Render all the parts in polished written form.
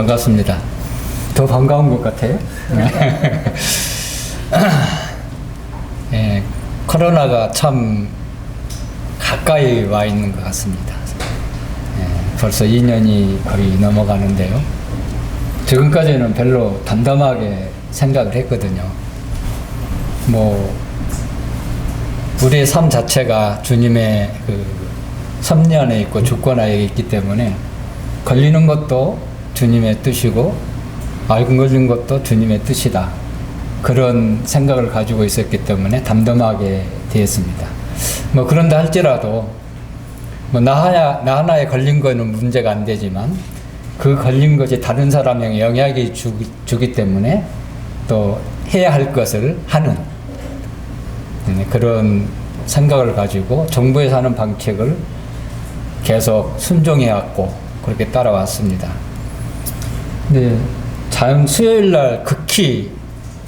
반갑습니다. 더 반가운 것 같아요. 예, 코로나가 참 가까이 와 있는 것 같습니다. 예, 벌써 2년이 거의 넘어가는데요. 지금까지는 별로 담담하게 생각을 했거든요. 우리의 삶 자체가 주님의 그 섭리 안에 있고 주권 안에 있기 때문에 걸리는 것도 주님의 뜻이고 안 걸린 것도 주님의 뜻이다. 그런 생각을 가지고 있었기 때문에 담담하게 되었습니다. 그런다 할지라도 나 하나에 걸린 거는 문제가 안 되지만 그 걸린 것이 다른 사람에게 영향이 주기 때문에 또 해야 할 것을 하는 그런 생각을 가지고 정부에서 하는 방책을 계속 순종해왔고 그렇게 따라왔습니다. 근데 수요일 날 극히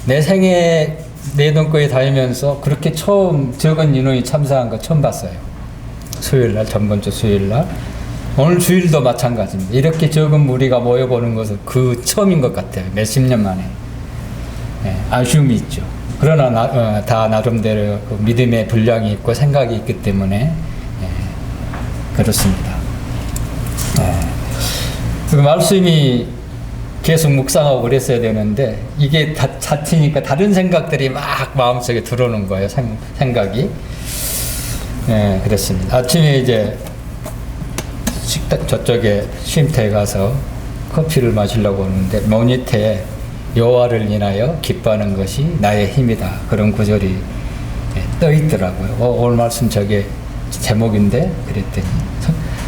내 생애 내돈거에 다니면서 그렇게 적은 인원이 참석한 거 처음 봤어요. 수요일 날, 전번주 수요일 날. 오늘 주일도 마찬가지입니다. 이렇게 적은 무리가 모여보는 것은 그 처음인 것 같아요. 몇십 년 만에. 예, 아쉬움이 있죠. 그러나 다 나름대로 그 믿음의 분량이 있고 생각이 있기 때문에 그렇습니다. 그 말씀이 계속 묵상하고 그랬어야 되는데 이게 자치니까 다른 생각들이 막 마음속에 들어오는 거예요. 생각이. 그렇습니다. 아침에 이제 식당 저쪽에 쉼터에 가서 커피를 마시려고 오는데 모니터에 여호와를 인하여 기뻐하는 것이 나의 힘이다. 그런 구절이 떠 있더라고요. 오늘 말씀 저게 제목인데 그랬더니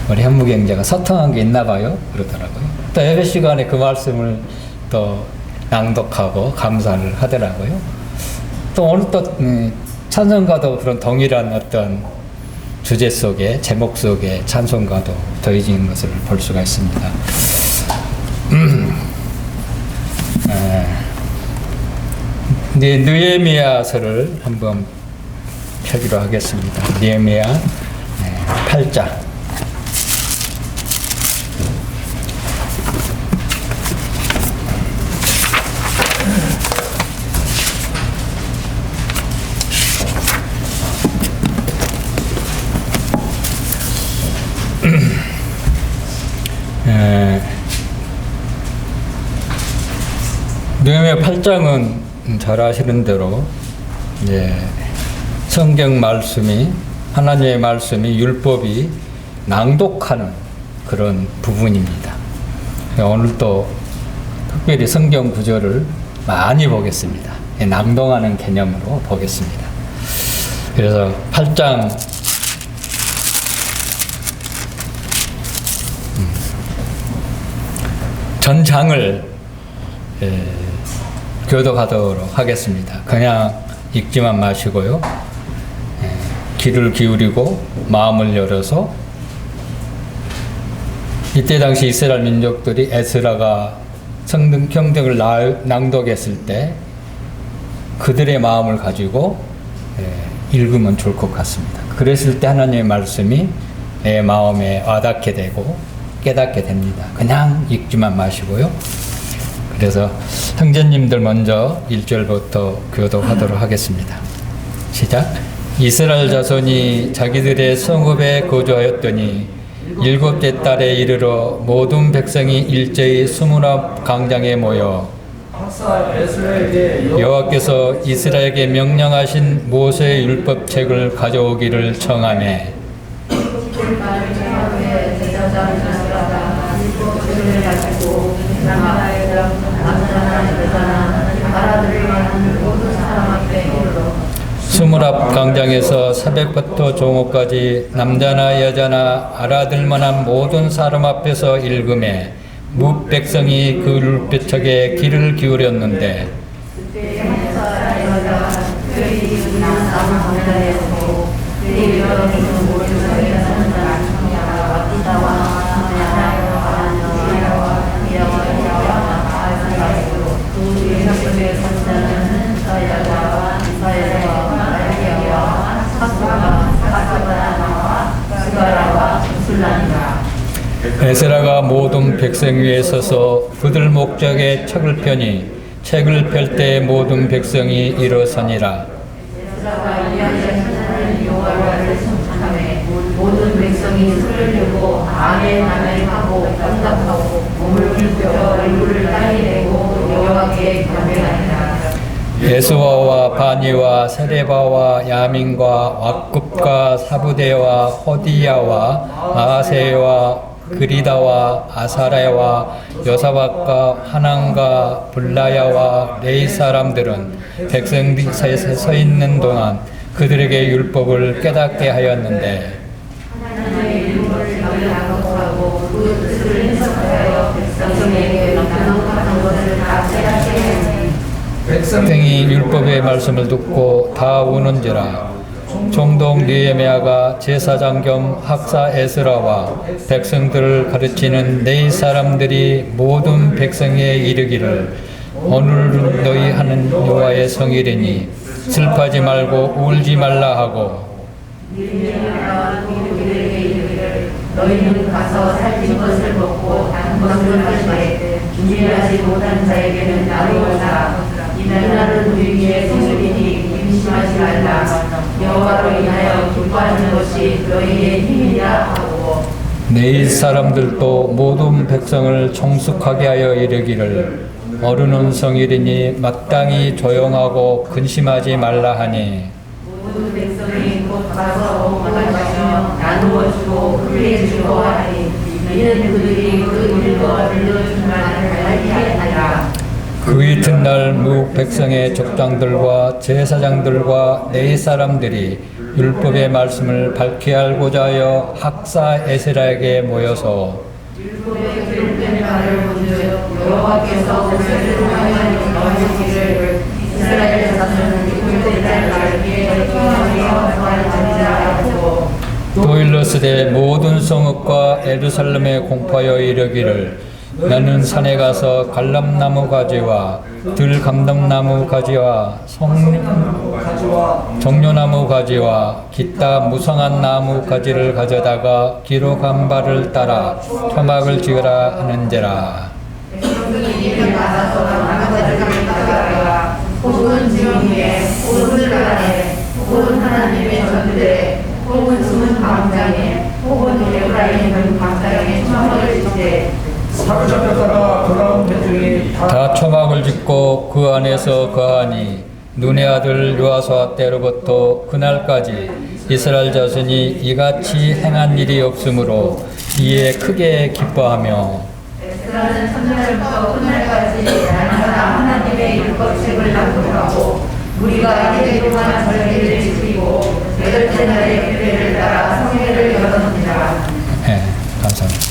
우리 현무경제가 서통한 게 있나 봐요. 그러더라고요. 또 예배 시간에 그 말씀을 또 낭독하고 감사를 하더라고요. 또 오늘 또 찬송가도 그런 동일한 어떤 주제 속에 제목 속에 찬송가도 더해지는 것을 볼 수가 있습니다. 느헤미야서를 한번 펴기로 하겠습니다. 느헤미야 8장. 느헤미야 8장은 잘 아시는 대로 성경 말씀이 하나님의 말씀이 율법이 낭독하는 그런 부분입니다. 오늘 또 특별히 성경 구절을 많이 보겠습니다. 낭독하는 개념으로 보겠습니다. 그래서 8장 전장을 교독하도록 하겠습니다. 그냥 읽지만 마시고요. 귀를 기울이고 마음을 열어서 이때 당시 이스라엘 민족들이 에스라가 성경을 낭독했을 때 그들의 마음을 가지고 읽으면 좋을 것 같습니다. 그랬을 때 하나님의 말씀이 내 마음에 와닿게 되고 깨닫게 됩니다. 그냥 읽지만 마시고요. 그래서 형제님들 먼저 1절부터 교독하도록 하겠습니다. 시작. 이스라엘 자손이 자기들의 성읍에 거주하였더니 7째 달에 이르러 모든 백성이 일제히 수문 앞 광장에 모여 여호와께서 이스라엘에게 명령하신 모세의 율법책을 가져오기를 청하며 수문 앞 광장에서 새벽부터 종업까지 남자나 여자나 알아들 만한 모든 사람 앞에서 읽음에 뭇 백성이 그 율법책에 귀를 기울였는데 에스라가 모든 모든 백성 위에 서서 그들 목적에 책을 펴니 책을 펼 때 모든 백성이 일어서니라. 모든 백성이 손을 들고 아멘 아멘 하고 응답하고 몸을 굽혀 얼굴을 땅에 대고 여호와께 경배하니라. 예수아와 바니와 세레바와 야민과 왁굽과 사부대와 호디야와 아세와 그리다와 아사레와 여사박과 하난과 블라야와 레이 사람들은 백성들 사이에 서 있는 동안 그들에게 율법을 깨닫게 하였는데 하나님의 율법을 강구하고 그 뜻을 해석하여 백성에게 나눠가는 것을 다 깨닫게 하니 백성이 율법의 말씀을 듣고 다 우는지라. 총독 느헤미야가 제사장 겸 학사 에스라와 백성들을 가르치는 네 사람들이 모든 백성에 이르기를 오늘 너희 하는 여호와의 성일이니 슬퍼하지 말고 울지 말라 하고 느헤미야가 그들에게 이르기를 너희는 가서 살찐 것을 먹고 단 것을 마시되 준비하지 못한 자에게는 나누어라. 이날은 우리에게 성일이니 임심하지 말라. 여호와로 인하여 기뻐하는 것이 너희의 힘이라 하고 네 사람들도 모든 백성을 청숙하게 하여 이르기를 어른은 성일이니 마땅히 조용하고 근심하지 말라 하니 모든 백성이 곧 가서 먹으며 나누어 주고 그에게 주고 하니 이는 그들이 그 일과 들려준 말을 알게 하리라. 그 이튿날 무 백성의 족장들과 제사장들과 네 사람들이 율법의 말씀을 밝히 알고자 하여 학사 에스라에게 모여서 율법의 기록된 말을 먼저 여호와께서 모세를 명하여 너희에게 이스라엘 자손은 율법된 말에 통하여 말하리라 하고 또 일러스되 모든 성읍과 예루살렘에 공포하여 이르기를 나는 산에 가서 갈람나무 가지와 들감람나무 가지와 정료나무 가지와 기타 무성한 나무 가지를 가져다가 기록한 바를 따라 초막을 지으라 하는지라. 백성들이 이를 받아서 나무가지를 가져다가 혹은 지붕 위에 혹은 들 아래 혹은 하나님의 전들에 혹은 숨은 광장에 혹은 에브라임 광장에 초막을 짓되 사로잡혔다가 돌아온 백성이 다 초막을 짓고 그 안에서 거하니 눈의 아들 요아스와 때로부터 그날까지 이스라엘 자손이 이같이 행한 일이 없으므로 이에 크게 기뻐하며 에스라는 첫날부터 끝날까지 날마다 하나님의 율법책을 낭독하고 우리가 이제 동안 절기를 지키고 여덟째 날의 규례를 따라 성회를 열었느니라. 네, 감사합니다.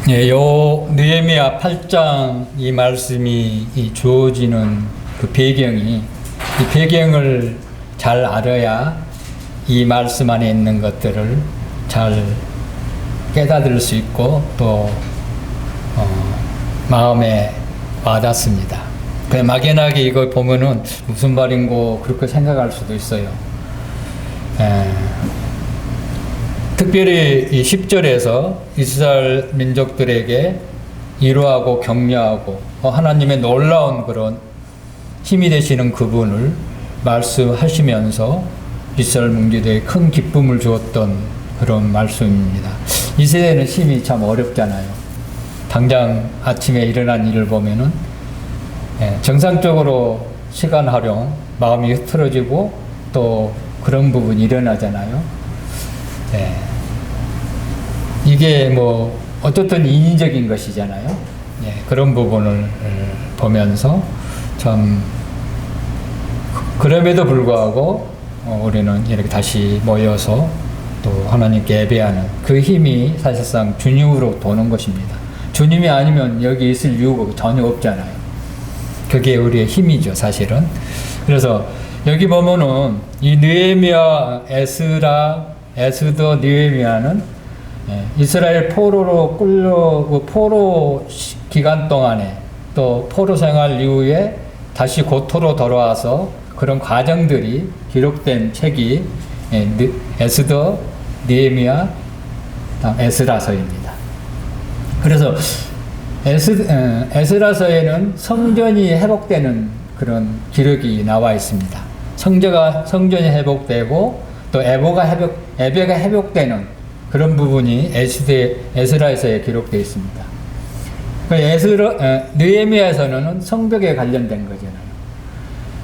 예, 요 느헤미야 8장 이 말씀이 주어지는 그 배경이 이 배경을 잘 알아야 이 말씀 안에 있는 것들을 잘 깨닫을 수 있고 또 마음에 와닿습니다. 그냥 막연하게 이걸 보면은 무슨 말인고 그렇게 생각할 수도 있어요. 특별히 이 10절에서 이스라엘 민족들에게 위로하고 격려하고 하나님의 놀라운 그런 힘이 되시는 그분을 말씀하시면서 이스라엘 민족들에게 큰 기쁨을 주었던 그런 말씀입니다. 이 세대는 힘이 참 어렵잖아요. 당장 아침에 일어난 일을 보면은 정상적으로 시간 활용, 마음이 흐트러지고 또 그런 부분이 일어나잖아요. 이게 뭐 어떻든 인위적인 것이잖아요. 그런 부분을 보면서 참 그럼에도 불구하고 우리는 이렇게 다시 모여서 또 하나님께 예배하는 그 힘이 사실상 주님으로 도는 것입니다. 주님이 아니면 여기 있을 이유가 전혀 없잖아요. 그게 우리의 힘이죠, 사실은. 그래서 여기 보면은 이 느헤미야, 에스더, 느헤미야는 이스라엘 포로로 그 포로 기간 동안에 또 포로 생활 이후에 다시 고토로 돌아와서 그런 과정들이 기록된 책이 에스더, 느헤미야, 다음 에스라서입니다. 그래서 에스라서에는 성전이 회복되는 그런 기록이 나와 있습니다. 성전이 회복되고 또 예배가 회복되는 그런 부분이 에스라에서에 기록되어 있습니다. 느헤미야에서는 성벽에 관련된 거잖아요.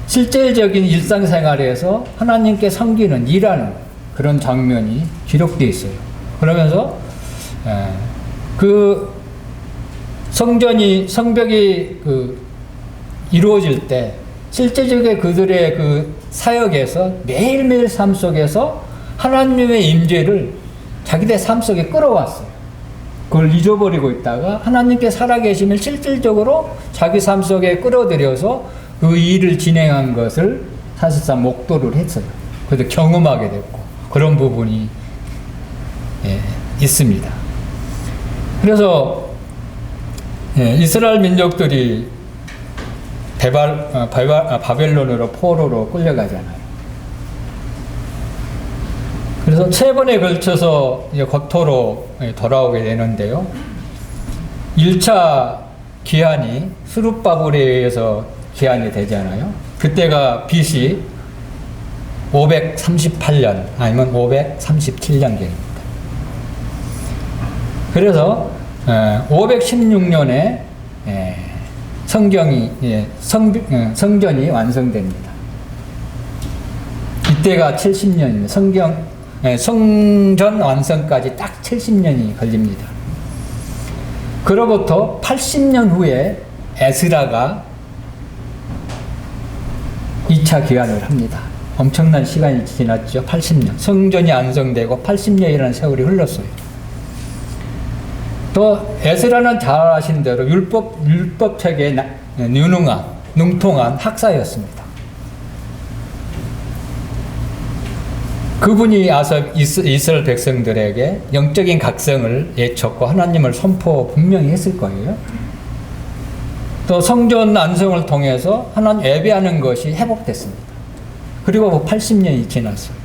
실제적인 일상생활에서 하나님께 섬기는 일하는 그런 장면이 기록되어 있어요. 그러면서 그 성벽이 이루어질 때 실제적인 그들의 그 사역에서 매일매일 삶 속에서 하나님의 임재를 자기들 삶 속에 끌어왔어요. 그걸 잊어버리고 있다가 하나님께 살아계심을 실질적으로 자기 삶 속에 끌어들여서 그 일을 진행한 것을 사실상 목도를 했어요. 그래서 경험하게 됐고 그런 부분이 있습니다. 그래서 이스라엘 민족들이 바벨론으로 포로로 끌려가잖아요. 그래서 3번에 걸쳐서 이제 고토로 돌아오게 되는데요. 1차 기한이 스룹바벨에 의해서 기한이 되잖아요. 그때가 BC 538년 아니면 537년경입니다. 그래서 516년에 성전이 완성됩니다. 이때가 70년입니다. 성전 완성까지 딱 70년이 걸립니다. 그로부터 80년 후에 에스라가 2차 기한을 합니다. 엄청난 시간이 지났죠. 80년. 성전이 완성되고 80년이라는 세월이 흘렀어요. 또 에스라는 잘 아시는 대로 율법책에 능통한 학사였습니다. 그분이 와서 이스라엘 백성들에게 영적인 각성을 예쳤고 하나님을 선포 분명히 했을 거예요. 또 성전 완성을 통해서 하나님 예배하는 것이 회복됐습니다. 그리고 80년이 지났어요.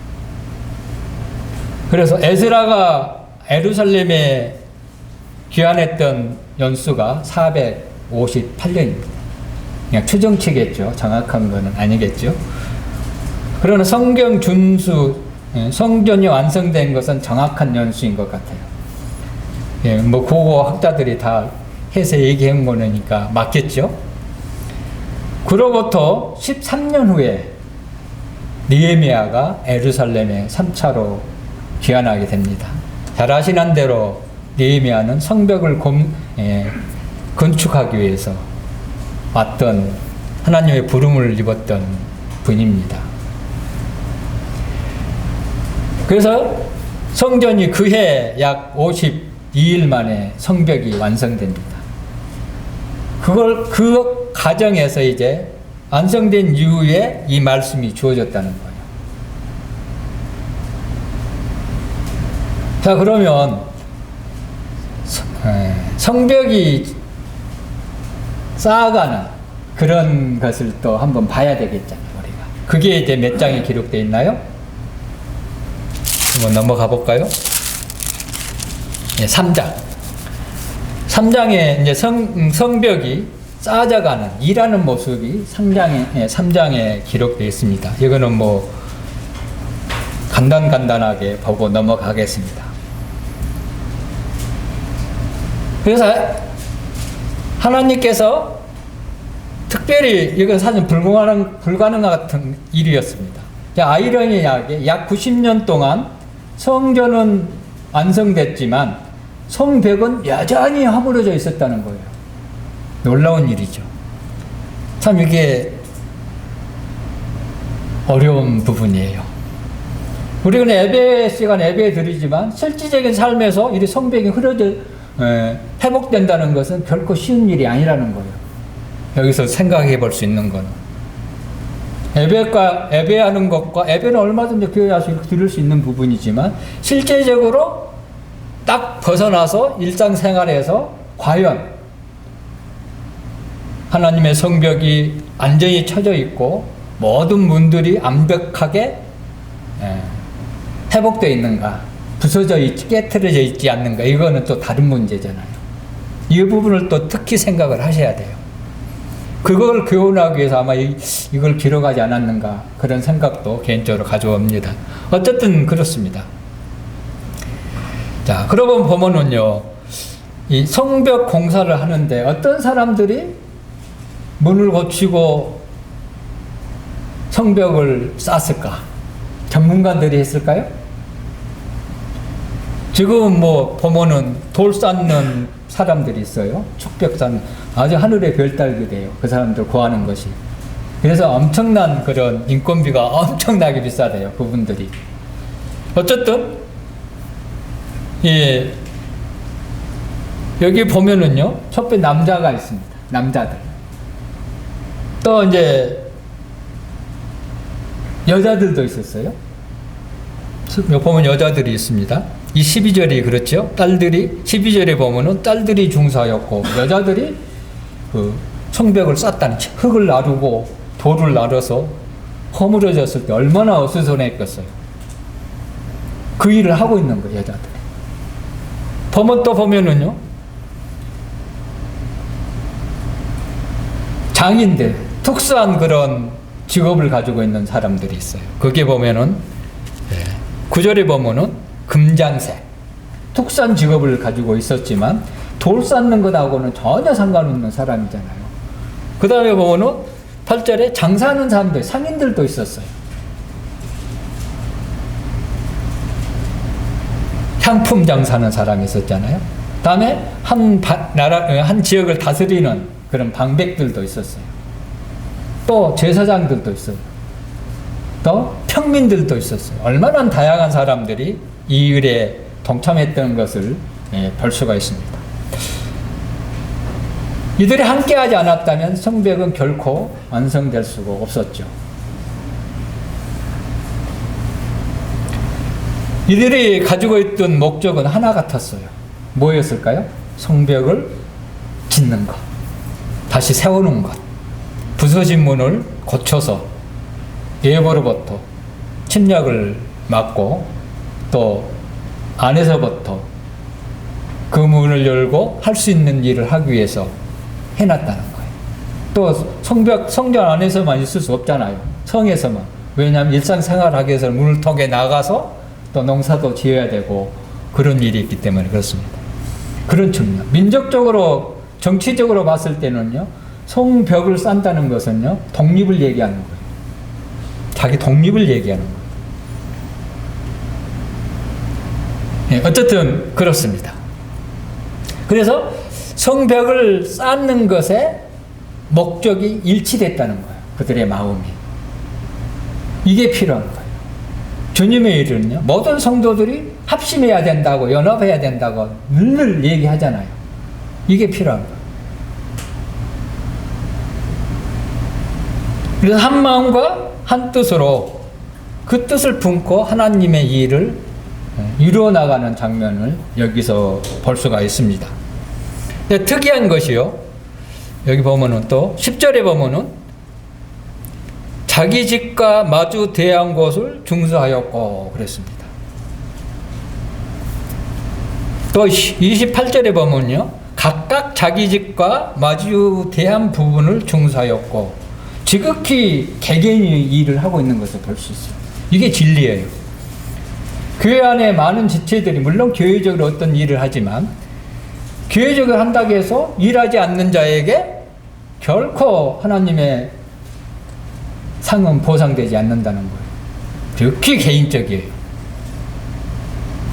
그래서 에스라가 예루살렘에 귀환했던 연수가 458년입니다. 그냥 추정치겠죠. 정확한 거는 아니겠죠. 그러나 성경 성전이 완성된 것은 정확한 연수인 것 같아요. 뭐 고고 학자들이 다 해서 얘기한 거니까 맞겠죠. 그로부터 13년 후에 느헤미야가 예루살렘에 3차로 귀환하게 됩니다. 잘 아시는 대로 느헤미야는 성벽을 건축하기 위해서 왔던 하나님의 부름을 입었던 분입니다. 그래서 성전이 그해 약 52일 만에 성벽이 완성됩니다. 그 과정에서 이제 완성된 이후에 이 말씀이 주어졌다는 거예요. 자, 그러면 성벽이 쌓아가는 그런 것을 또 한번 봐야 되겠잖아요, 우리가. 그게 이제 몇 장에 기록되어 있나요? 한번 넘어가 볼까요? 3장. 3장에 이제 성벽이 쌓아져가는 일하는 모습이 3장에 기록되어 있습니다. 이거는 뭐 간단하게 보고 넘어가겠습니다. 그래서 하나님께서 특별히 이건 사실 불가능 같은 일이었습니다. 아이러니하게 약 90년 동안 성전은 완성됐지만 성벽은 여전히 허물어져 있었다는 거예요. 놀라운 일이죠. 참 이게 어려운 부분이에요. 우리는 예배 시간 예배 드리지만 실질적인 삶에서 이 성벽이 회복된다는 것은 결코 쉬운 일이 아니라는 거예요. 여기서 생각해 볼 수 있는 거는 예배하는 것과 예배는 얼마든지 교회 와서 드릴 수 있는 부분이지만 실제적으로 딱 벗어나서 일상생활에서 과연 하나님의 성벽이 안전히 쳐져 있고 모든 문들이 완벽하게 회복되어 있는가, 부서져 있지, 깨트려져 있지 않는가. 이거는 또 다른 문제잖아요. 이 부분을 또 특히 생각을 하셔야 돼요. 그걸 교훈하기 위해서 아마 이걸 기록하지 않았는가 그런 생각도 개인적으로 가져옵니다. 어쨌든 그렇습니다. 자, 그러고 보면은요, 이 성벽 공사를 하는데 어떤 사람들이 문을 고치고 성벽을 쌓았을까? 전문가들이 했을까요? 지금 뭐 보면은 돌 쌓는 사람들이 있어요. 축벽 쌓는 아주 하늘의 별 따르게 돼요. 그 사람들 구하는 것이. 그래서 엄청난 그런 인건비가 엄청나게 비싸대요. 그분들이. 어쨌든 예, 여기 보면은요, 첫째 남자가 있습니다. 남자들. 또 이제 여자들도 있었어요. 여기 보면 여자들이 있습니다. 이 12절이 그렇죠. 딸들이 12절에 보면은 딸들이 중사였고 여자들이 그 성벽을 쌓다는 흙을 나르고 돌을 나르서 허물어졌을 때 얼마나 어수선했겠어요. 그 일을 하고 있는 거예요, 여자들이. 보면 또 보면은요, 장인들, 특수한 그런 직업을 가지고 있는 사람들이 있어요. 거기에 보면은 9절에 보면은 금장새, 특수한 직업을 가지고 있었지만 돌 쌓는 것하고는 전혀 상관없는 사람이잖아요. 그 다음에 보면은 8절에 장사하는 사람들, 상인들도 있었어요. 향품 장사하는 사람이 있었잖아요. 다음에 한 지역을 다스리는 그런 방백들도 있었어요. 또 제사장들도 있어요. 또 평민들도 있었어요. 얼마나 다양한 사람들이 이 일에 동참했던 것을 볼 수가 있습니다. 이들이 함께하지 않았다면 성벽은 결코 완성될 수가 없었죠. 이들이 가지고 있던 목적은 하나 같았어요. 뭐였을까요? 성벽을 짓는 것, 다시 세우는 것, 부서진 문을 고쳐서 외부로부터 침략을 막고 또 안에서부터 그 문을 열고 할 수 있는 일을 하기 위해서 해놨다는 거예요. 또 성전 안에서만 있을 수 없잖아요. 성에서만. 왜냐하면 일상생활하기 위해서 문을 통해 나가서 또 농사도 지어야 되고 그런 일이 있기 때문에 그렇습니다. 그런 측면. 민족적으로, 정치적으로 봤을 때는요, 성벽을 쌓는다는 것은요, 독립을 얘기하는 거예요. 자기 독립을 얘기하는 거예요. 네, 어쨌든 그렇습니다. 그래서 성벽을 쌓는 것에 목적이 일치됐다는 거예요. 그들의 마음이. 이게 필요한 거예요. 주님의 일은요, 모든 성도들이 합심해야 된다고, 연합해야 된다고 늘 얘기하잖아요. 이게 필요한 거예요. 그래서 한 마음과 한 뜻으로 그 뜻을 품고 하나님의 일을 이루어 나가는 장면을 여기서 볼 수가 있습니다. 근데 특이한 것이요, 여기 보면은 또 10절에 보면은 자기 집과 마주 대한 곳을 중수하였고 그랬습니다. 또 28절에 보면요, 각각 자기 집과 마주 대한 부분을 중수하였고, 지극히 개개인이 일을 하고 있는 것을 볼 수 있어요. 이게 진리예요. 교회 안에 많은 지체들이 물론 교회적으로 어떤 일을 하지만 교회적으로 한다고 해서 일하지 않는 자에게 결코 하나님의 상은 보상되지 않는다는 거예요. 특히 개인적이에요.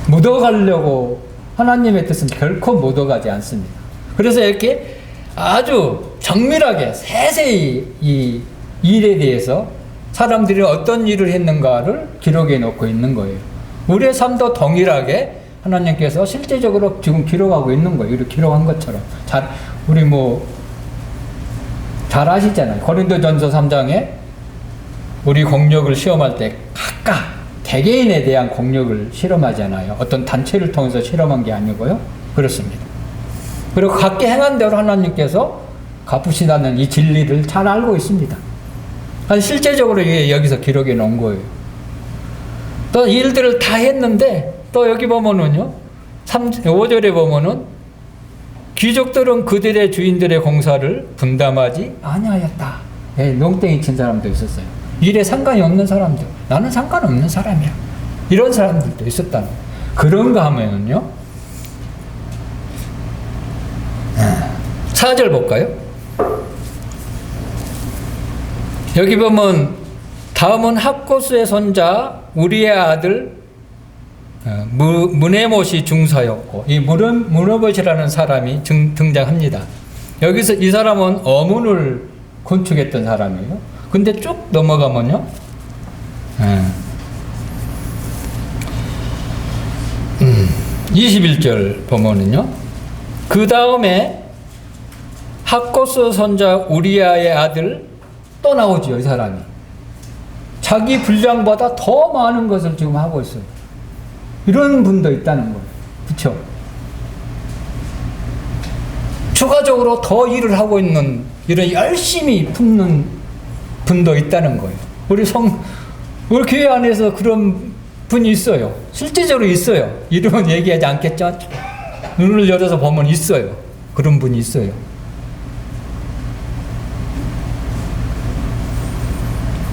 묻어가려고 하나님의 뜻은 결코 묻어가지 않습니다. 그래서 이렇게 아주 정밀하게 세세히 이 일에 대해서 사람들이 어떤 일을 했는가를 기록해 놓고 있는 거예요. 우리의 삶도 동일하게 하나님께서 실제적으로 지금 기록하고 있는 거예요. 이렇게 기록한 것처럼. 우리 잘 아시잖아요. 고린도전서 3장에 우리 공력을 시험할 때 각각 개개인에 대한 공력을 실험하잖아요. 어떤 단체를 통해서 실험한 게 아니고요. 그렇습니다. 그리고 각기 행한 대로 하나님께서 갚으시다는 이 진리를 잘 알고 있습니다. 실제적으로 여기서 기록해 놓은 거예요. 또 일들을 다 했는데 또 여기 보면은요, 5절에 보면은 귀족들은 그들의 주인들의 공사를 분담하지 아니하였다. 예, 농땡이 친 사람도 있었어요. 일에 상관이 없는 사람들, 나는 상관없는 사람이야. 이런 사람들도 있었다는 거예요. 그런가 하면은요, 4절 볼까요? 여기 보면 다음은 학고스의 손자 우리의 아들 무네못이 중사였고, 이 무네못이라는 사람이 등장합니다. 여기서 이 사람은 어문을 건축했던 사람이에요. 근데 쭉 넘어가면요, 21절 보면은요, 그 다음에 학고스 손자 우리아의 아들 또 나오죠. 이 사람이 자기 분량보다 더 많은 것을 지금 하고 있어요. 이런 분도 있다는 거예요. 그렇죠? 추가적으로 더 일을 하고 있는, 이런 열심히 품는 분도 있다는 거예요. 우리 교회 안에서 그런 분이 있어요. 실제적으로 있어요. 이름은 얘기하지 않겠죠? 눈을 열어서 보면 있어요. 그런 분이 있어요.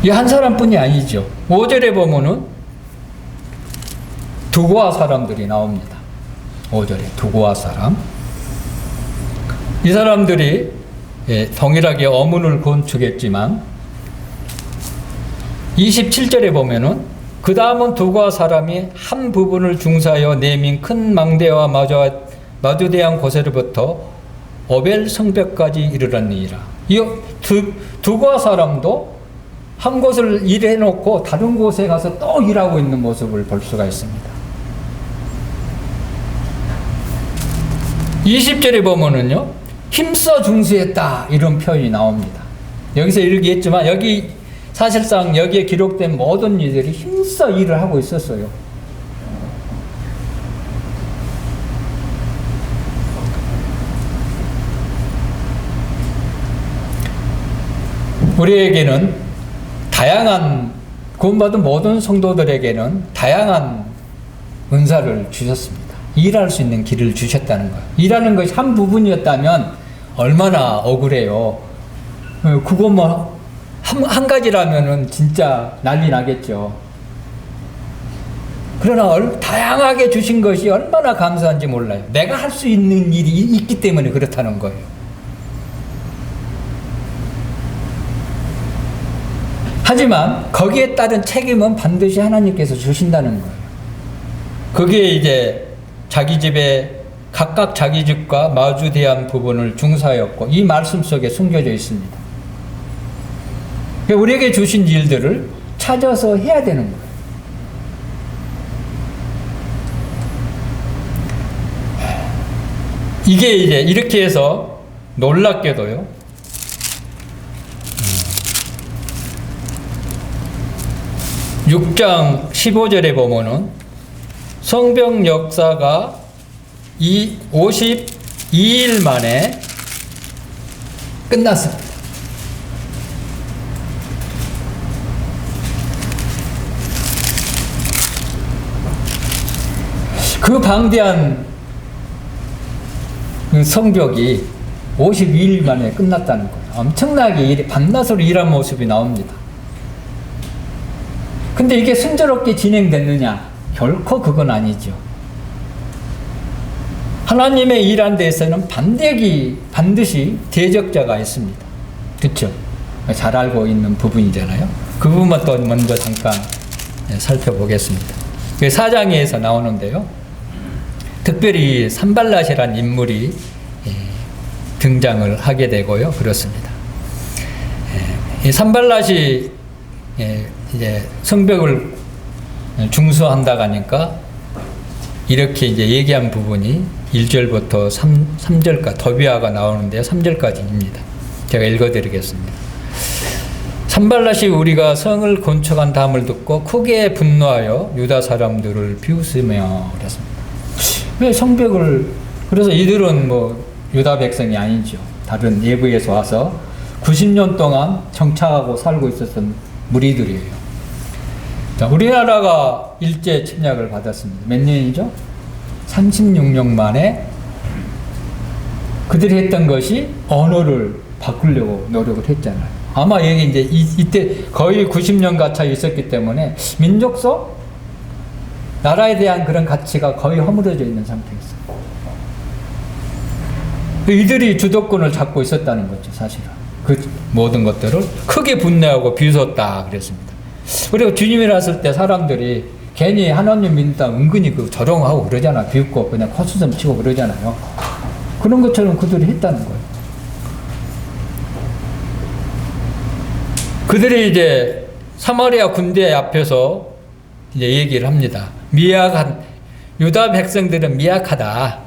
이 한 사람뿐이 아니죠. 5절에 보면은 두고아 사람들이 나옵니다. 5절에 두고아 사람. 이 사람들이 동일하게 어문을 건축했지만 27절에 보면은 그 다음은 두고아 사람이 한 부분을 중사하여 내민 큰 망대와 마주대한 곳에로부터 오벨 성벽까지 이르렀느니라. 이 두고아 사람도 한 곳을 일해놓고 다른 곳에 가서 또 일하고 있는 모습을 볼 수가 있습니다. 20절에 보면은요, 힘써 중수했다, 이런 표현이 나옵니다. 여기서 얘기했지만 여기 사실상 여기에 기록된 모든 이들이 힘써 일을 하고 있었어요. 우리에게는 다양한, 구원받은 모든 성도들에게는 다양한 은사를 주셨습니다. 일할 수 있는 길을 주셨다는 거예요. 일하는 것이 한 부분이었다면 얼마나 억울해요. 그거 뭐 한 가지라면은 진짜 난리 나겠죠. 그러나 다양하게 주신 것이 얼마나 감사한지 몰라요. 내가 할 수 있는 일이 있기 때문에 그렇다는 거예요. 하지만 거기에 따른 책임은 반드시 하나님께서 주신다는 거예요. 거기에 이제 자기 집에 각각 자기 집과 마주대한 부분을 중사하였고, 이 말씀 속에 숨겨져 있습니다. 우리에게 주신 일들을 찾아서 해야 되는 거예요. 이게 이제 이렇게 해서 놀랍게도요, 6장 15절에 보면은 성벽 역사가 52일 만에 끝났습니다. 그 방대한 성벽이 52일 만에 끝났다는 거예요. 엄청나게 밤낮으로 일한 모습이 나옵니다. 근데 이게 순조롭게 진행됐느냐? 결코 그건 아니죠. 하나님의 일한 데에서는 반드시 대적자가 있습니다. 그렇죠? 잘 알고 있는 부분이잖아요. 그 부분만 또 먼저 잠깐 살펴보겠습니다. 4장에서 나오는데요, 특별히 산발랏이라는 인물이 등장을 하게 되고요. 그렇습니다. 이 산발랏이 이제 성벽을 중수한다고 하니까 이렇게 이제 얘기한 부분이 1절부터 3절까지 더비아가 나오는데요. 3절까지입니다. 제가 읽어드리겠습니다. 산발랏이 우리가 성을 건축한 다음을 듣고 크게 분노하여 유다 사람들을 비웃으며 그랬습니다. 왜 성벽을, 그래서 이들은 뭐 유다 백성이 아니죠. 다른 외부에서 와서 90년 동안 정착하고 살고 있었던 무리들이에요. 자, 우리나라가 일제 침략을 받았습니다. 몇 년이죠? 36년 만에 그들이 했던 것이 언어를 바꾸려고 노력을 했잖아요. 아마 여기 이제 이때 거의 90년 가까이 있었기 때문에 민족성, 나라에 대한 그런 가치가 거의 허물어져 있는 상태였어요. 이들이 주도권을 잡고 있었다는 거죠, 사실은. 그 모든 것들을 크게 분내하고 비웃었다 그랬습니다. 그리고 주님이 왔을 때 사람들이 괜히 하나님 믿는다 은근히 그 조롱하고 그러잖아. 비웃고 그냥 콧수좀 치고 그러잖아요. 그런 것처럼 그들이 했다는 거예요. 그들이 이제 사마리아 군대 앞에서 이제 얘기를 합니다. 미약한, 유다 백성들은 미약하다.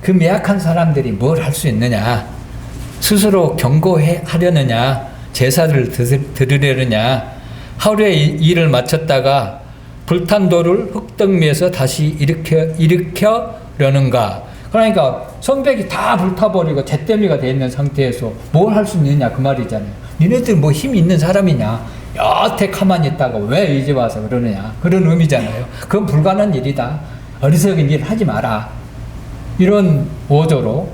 그 미약한 사람들이 뭘 할 수 있느냐? 스스로 경고하려느냐? 제사를 드리려느냐? 하루에 일을 마쳤다가 불탄 돌을 흙덩미에서 다시 일으켜려는가? 그러니까 성벽이 다 불타버리고 잿더미가 되어 있는 상태에서 뭘 할 수 있느냐 그 말이잖아요. 니네들 뭐 힘이 있는 사람이냐? 여태 가만히 있다가 왜 이제 와서 그러느냐? 그런 의미잖아요. 그건 불가능한 일이다. 어리석은 일 하지 마라. 이런 오조로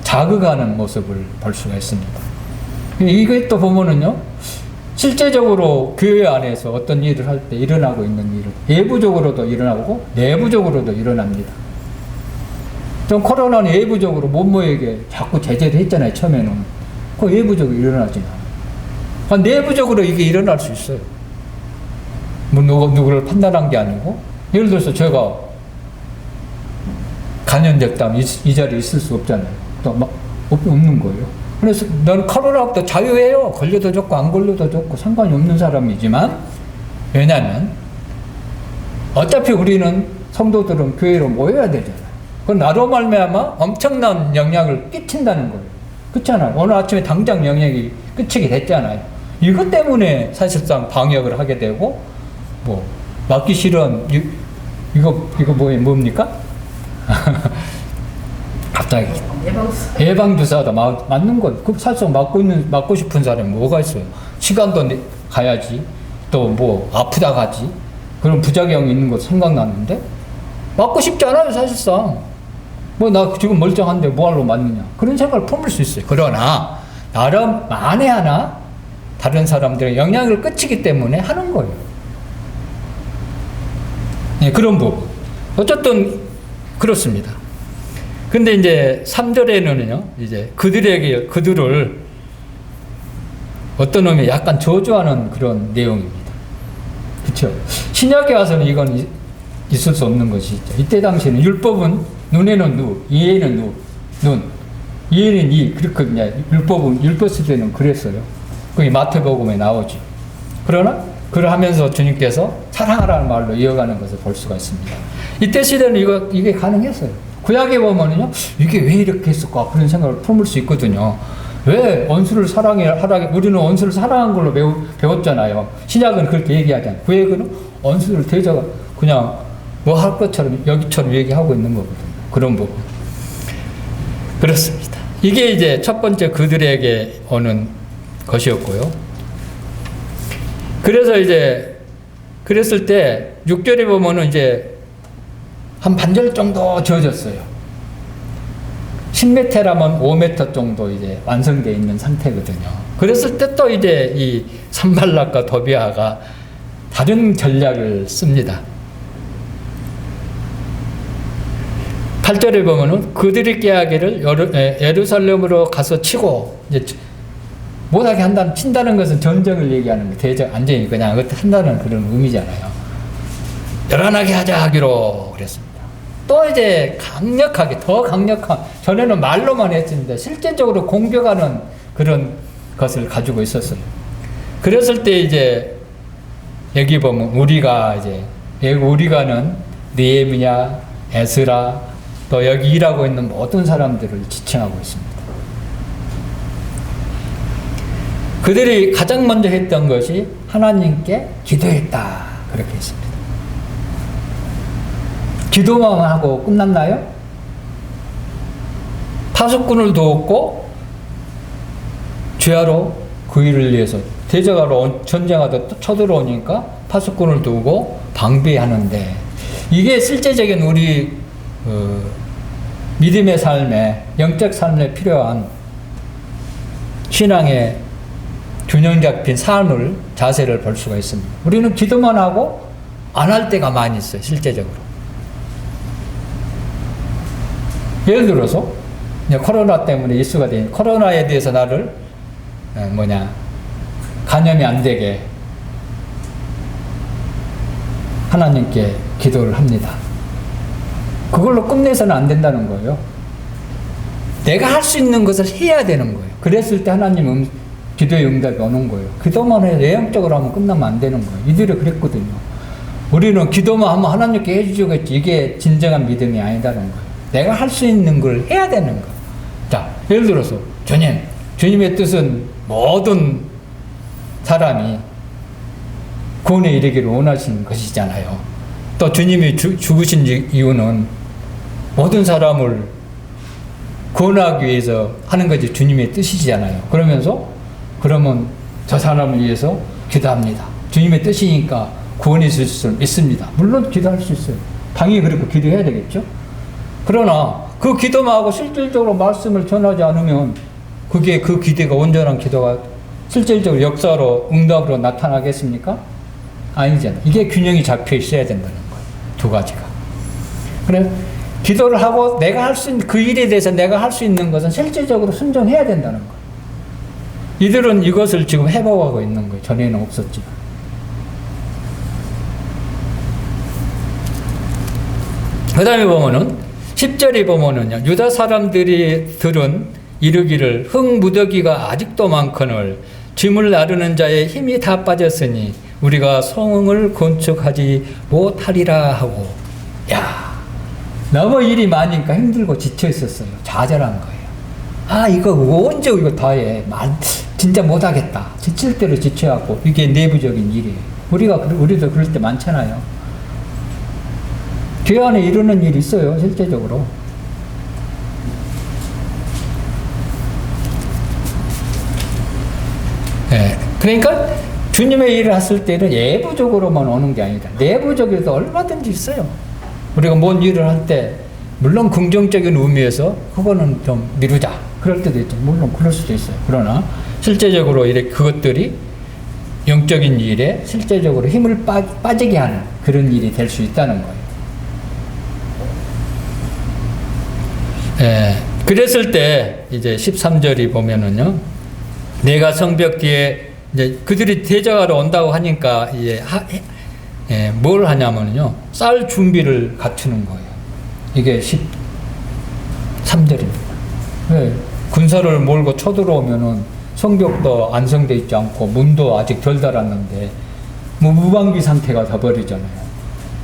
자극하는 모습을 볼 수가 있습니다. 이것도 보면은요, 실제적으로 교회 안에서 어떤 일을 할 때 일어나고 있는 일은 외부적으로도 일어나고 내부적으로도 일어납니다. 좀 코로나는 외부적으로 못 모이게 자꾸 제재를 했잖아요, 처음에는. 그 외부적으로 일어나지 않아요. 내부적으로 이게 일어날 수 있어요. 뭐 누구를 판단한 게 아니고, 예를 들어서 제가 감염됐다면 이 자리에 있을 수 없잖아요. 또 막 없는 거예요. 그래서 너는 코로나부터 자유해요. 걸려도 좋고 안 걸려도 좋고 상관이 없는 사람이지만, 왜냐하면 어차피 우리는 성도들은 교회로 모여야 되잖아요. 그건 나로 말미암아 엄청난 영향을 끼친다는 거예요. 그렇잖아요. 오늘 아침에 당장 영향이 끼치게 됐잖아요. 이것 때문에 사실상 방역을 하게 되고, 뭐 맞기 싫은 이거 뭡니까? 갑자기 예방주사도 맞는 거. 그 사실상 맞고 싶은 사람이 뭐가 있어요? 시간도 가야지. 또 뭐 아프다 가지. 그런 부작용이 있는 거 생각나는데 맞고 싶지 않아요, 사실상. 뭐 나 지금 멀쩡한데 뭐하러 맞느냐. 그런 생각을 품을 수 있어요. 그러나 나름 만에 하나 다른 사람들의 영향을 끼치기 때문에 하는 거예요. 네, 그런 부분. 어쨌든 그렇습니다. 근데 이제 3절에는요, 이제 그들을 어떤 놈이 약간 저주하는 그런 내용입니다. 그쵸? 신약에 와서는 이건 있을 수 없는 것이 있죠. 이때 당시에는 율법은 눈에는 눈, 이에는 눈, 이에는 이, 그렇게 그냥 율법 시대는 그랬어요. 그게 마태복음에 나오죠. 그러나, 그걸 하면서 주님께서 사랑하라는 말로 이어가는 것을 볼 수가 있습니다. 이때 시대는 이게 가능했어요. 구약에 보면은요, 이게 왜 이렇게 했을까? 그런 생각을 품을 수 있거든요. 왜 원수를 우리는 원수를 사랑한 걸로 배웠잖아요. 신약은 그렇게 얘기하잖아요. 구약은 원수를 대저가 그냥 뭐 할 것처럼 여기처럼 얘기하고 있는 거거든요. 그런 부분. 그렇습니다. 이게 이제 첫 번째 그들에게 오는 것이었고요. 그래서 이제, 그랬을 때 6절에 보면은 이제 한 반절 정도 지어졌어요. 10m라면 5m 정도 이제 완성되어 있는 상태거든요. 그랬을 때 또 이제 이 산발락과 도비아가 다른 전략을 씁니다. 8절에 보면은 그들이 깨하기를 예루살렘으로 가서 치고, 이제 못하게 친다는 것은 전쟁을 얘기하는 거예요. 대적, 안전이 그냥 한다는 그런 의미잖아요. 열안하게 하자 하기로 그랬습니다. 또 이제 더 강력한, 전에는 말로만 했습니다. 실제적으로 공격하는 그런 것을 가지고 있었어요. 그랬을 때 이제 여기 보면 우리가는 느헤미야, 에스라, 또 여기 일하고 있는 모든 사람들을 지칭하고 있습니다. 그들이 가장 먼저 했던 것이 하나님께 기도했다. 그렇게 했습니다. 기도만 하고 끝났나요? 파수꾼을 도웠고 죄하러 그 일을 위해서 대적하러 전쟁하다 또 쳐들어오니까 파수꾼을 두고 방비하는데 이게 실제적인 우리 믿음의 삶에 영적 삶에 필요한 신앙의 균형 잡힌 삶을 자세를 볼 수가 있습니다. 우리는 기도만 하고 안 할 때가 많이 있어요. 실제적으로. 예를 들어서 코로나 때문에 이슈가 된 코로나에 대해서 나를 감염이 안 되게 하나님께 기도를 합니다. 그걸로 끝내서는 안 된다는 거예요. 내가 할 수 있는 것을 해야 되는 거예요. 그랬을 때 하나님 기도의 응답이 오는 거예요. 기도만 해서 외형적으로 하면 끝나면 안 되는 거예요. 이들이 그랬거든요. 우리는 기도만 하면 하나님께 해주겠지. 이게 진정한 믿음이 아니다는 거예요. 내가 할 수 있는 걸 해야 되는 거예요. 자, 예를 들어서 주님의 뜻은 모든 사람이 구원에 이르기를 원하시는 것이잖아요. 또 주님이 죽으신 이유는 모든 사람을 구원하기 위해서 하는 것이 주님의 뜻이잖아요. 그러면 저 사람을 위해서 기도합니다. 주님의 뜻이니까 구원이 있을 수 있습니다. 물론 기도할 수 있어요. 당연히 그렇고 기도해야 되겠죠. 그러나 그 기도만 하고 실질적으로 말씀을 전하지 않으면 그게 그 기도가 온전한 기도가 실질적으로 역사로 응답으로 나타나겠습니까? 아니잖아요. 이게 균형이 잡혀 있어야 된다는 거예요. 두 가지가. 그래 기도를 하고 내가 할 수 있는 그 일에 대해서 내가 할 수 있는 것은 실질적으로 순종해야 된다는 거예요. 이들은 이것을 지금 해보고 있는 거예요. 전에는 없었지만. 그 다음에 보면은 10절에 보면은요. 유다 사람들은 이르기를 흙무더기가 아직도 많거늘 짐을 나르는 자의 힘이 다 빠졌으니 우리가 성을 건축하지 못하리라 하고 야 너무 일이 많으니까 힘들고 지쳐 있었어요. 좌절한 거예요. 이거 언제 이거 다 해. 진짜 못하겠다. 지칠 대로 지쳐갖고 이게 내부적인 일이에요. 우리도 그럴 때 많잖아요. 교회 안에 이루는 일이 있어요. 실제적으로. 네. 그러니까 주님의 일을 했을 때는 외부적으로만 오는 게 아니다. 내부적으로도 얼마든지 있어요. 우리가 뭔 일을 할 때 물론 긍정적인 의미에서 그거는 좀 미루자. 그럴 때도 있죠. 물론 그럴 수도 있어요. 그러나 실제적으로 이렇게 그것들이 영적인 일에 실제적으로 힘을 빠지게 하는 그런 일이 될 수 있다는 거예요. 예, 그랬을 때 이제 13절이 보면은요. 내가 성벽 뒤에 이제 그들이 대적하러 온다고 하니까 이제 뭘 하냐면요. 쌀 준비를 갖추는 거예요. 이게 13절입니다. 네, 군사를 몰고 쳐들어오면은 성벽도 안성돼 있지 않고 문도 아직 덜 달았는데 무방비 상태가 돼버리잖아요.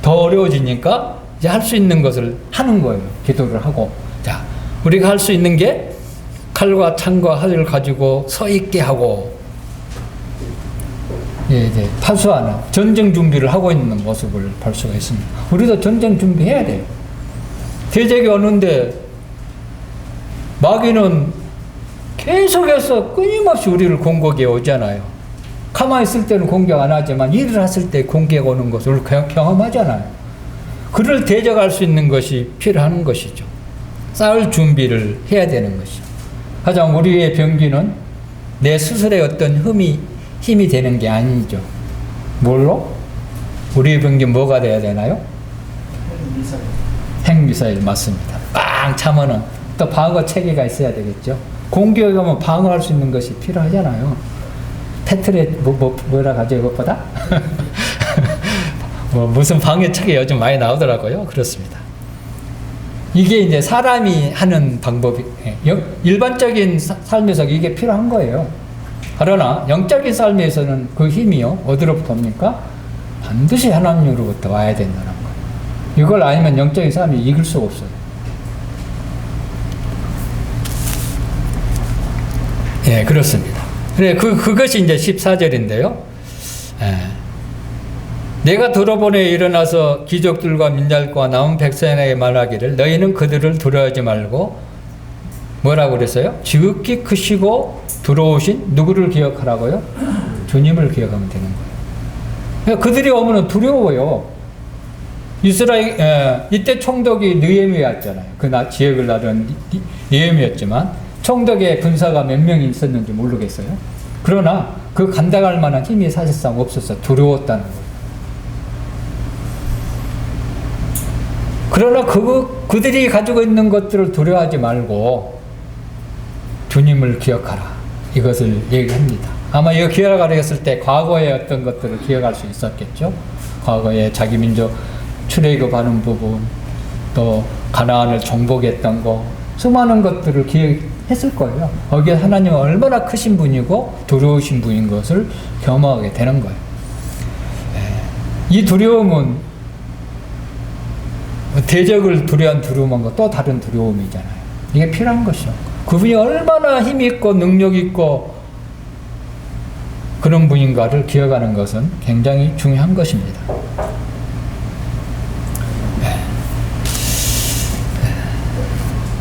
더 어려워지니까 이제 할 수 있는 것을 하는 거예요. 기도를 하고. 자, 우리가 할 수 있는 게 칼과 창과 활을 가지고 서 있게 하고 이제 파수하는 전쟁 준비를 하고 있는 모습을 볼 수가 있습니다. 우리도 전쟁 준비해야 돼요. 대적이 오는데 마귀는 계속해서 끊임없이 우리를 공격해 오잖아요. 가만히 있을 때는 공격 안 하지만 일을 했을 때 공격 오는 것을 경험하잖아요. 그를 대적할 수 있는 것이 필요한 것이죠. 싸울 준비를 해야 되는 것이죠. 가장 우리의 병기는 내 스스로의 어떤 힘이 되는 게 아니죠. 뭘로? 우리의 병기 뭐가 돼야 되나요? 핵미사일 맞습니다. 빵 차면은 또 방어 체계가 있어야 되겠죠. 공격에 가면 방어할 수 있는 것이 필요하잖아요. 패트렛 뭐라 하죠 이것보다? 무슨 방어 체계 요즘 많이 나오더라고요. 그렇습니다. 이게 이제 사람이 하는 방법이 일반적인 삶에서 이게 필요한 거예요. 그러나 영적인 삶에서는 그 힘이요 어디로부터 옵니까? 반드시 하나님으로부터 와야 된다는 거예요. 이걸 아니면 영적인 삶이 이길 수가 없어요. 예, 그렇습니다. 그래, 그것이 이제 14절인데요. 내가 들어보내 일어나서 귀족들과 민jal과 남은 백성에게 말하기를 너희는 그들을 두려워하지 말고 뭐라고 그랬어요? 지극히 크시고 두려우신 누구를 기억하라고요? 주님을 기억하면 되는 거예요. 그러니까 그들이 오면은 두려워요. 이때 총독이 느헤미야였잖아요. 그 지역을 나른 느헤미야였지만 총독의 군사가 몇 명이 있었는지 모르겠어요. 그러나 그 감당할 만한 힘이 사실상 없어서 두려웠다는 거예요. 그러나 그들이 가지고 있는 것들을 두려워하지 말고 주님을 기억하라. 이것을 얘기합니다. 아마 이거 기억하라 했을 때 과거의 어떤 것들을 기억할 수 있었겠죠. 과거에 자기 민족 출애굽하는 부분, 또 가나안을 정복했던 거, 수많은 것들을 기억했을 거예요. 거기에 하나님은 얼마나 크신 분이고 두려우신 분인 것을 경험하게 되는 거예요. 이 두려움은 대적을 두려운 두려움과 또 다른 두려움이잖아요. 이게 필요한 것이죠. 그분이 얼마나 힘 있고 능력 있고 그런 분인가를 기억하는 것은 굉장히 중요한 것입니다.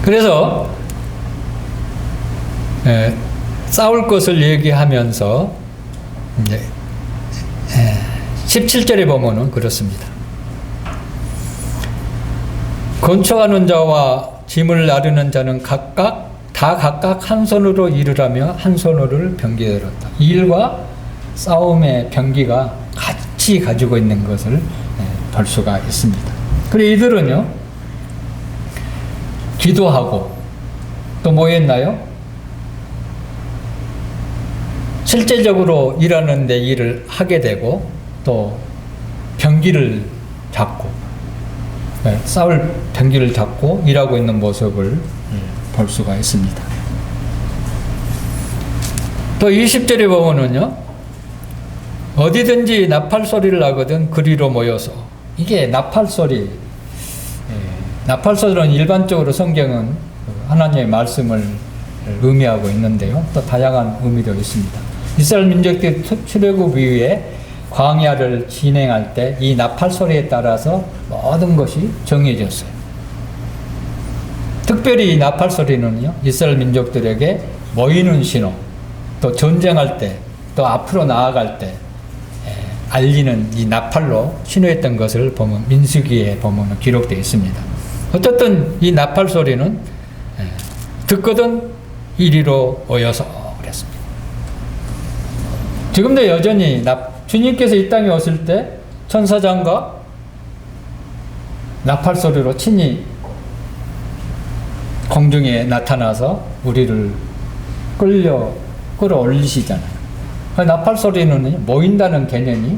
그래서 싸울 것을 얘기하면서 17절에 보면은 그렇습니다. 건축하는 자와 짐을 나르는 자는 각각 한 손으로 일을 하며 한 손으로 병기에 들었다. 일과 싸움의 병기가 같이 가지고 있는 것을 볼 수가 있습니다. 그리고 이들은요, 기도하고 또 뭐 했나요? 실제적으로 일하는 데 일을 하게 되고 또 병기를 잡고 싸울 병기를 잡고 일하고 있는 모습을 볼 수가 있습니다. 또 20절에 보면은요, 어디든지 나팔 소리를 나거든 그리로 모여서, 이게 나팔 소리, 나팔 소리는 일반적으로 성경은 하나님의 말씀을 의미하고 있는데요, 또 다양한 의미도 있습니다. 이스라엘 민족들이 출애굽 이후에 광야를 진행할 때 이 나팔 소리에 따라서 모든 것이 정해졌어요. 특별히 이 나팔 소리는요, 이스라엘 민족들에게 모이는 신호, 또 전쟁할 때, 또 앞으로 나아갈 때 알리는 이 나팔로 신호했던 것을 보면 민수기에 보면 기록되어 있습니다. 어쨌든 이 나팔 소리는 듣거든 이리로 모여서 그랬습니다. 지금도 여전히 주님께서 이 땅에 오실 때 천사장과 나팔 소리로 친히 공중에 나타나서 우리를 끌어올리시잖아요. 나팔 소리는 모인다는 개념이,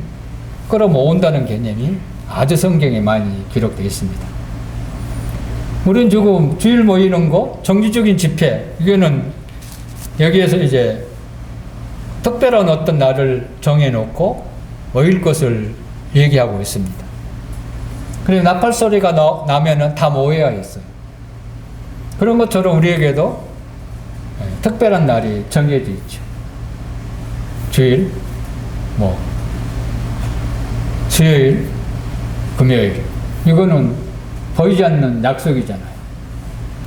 끌어모은다는 개념이 아주 성경에 많이 기록되어 있습니다. 우리는 지금 주일 모이는 거, 정기적인 집회, 이거는 여기에서 이제 특별한 어떤 날을 정해놓고 모일 것을 얘기하고 있습니다. 그리고 나팔 소리가 나면은 다 모여야 했어요. 그런 것처럼 우리에게도 특별한 날이 정해져 있죠. 주일, 수요일, 금요일. 이거는 보이지 않는 약속이잖아요.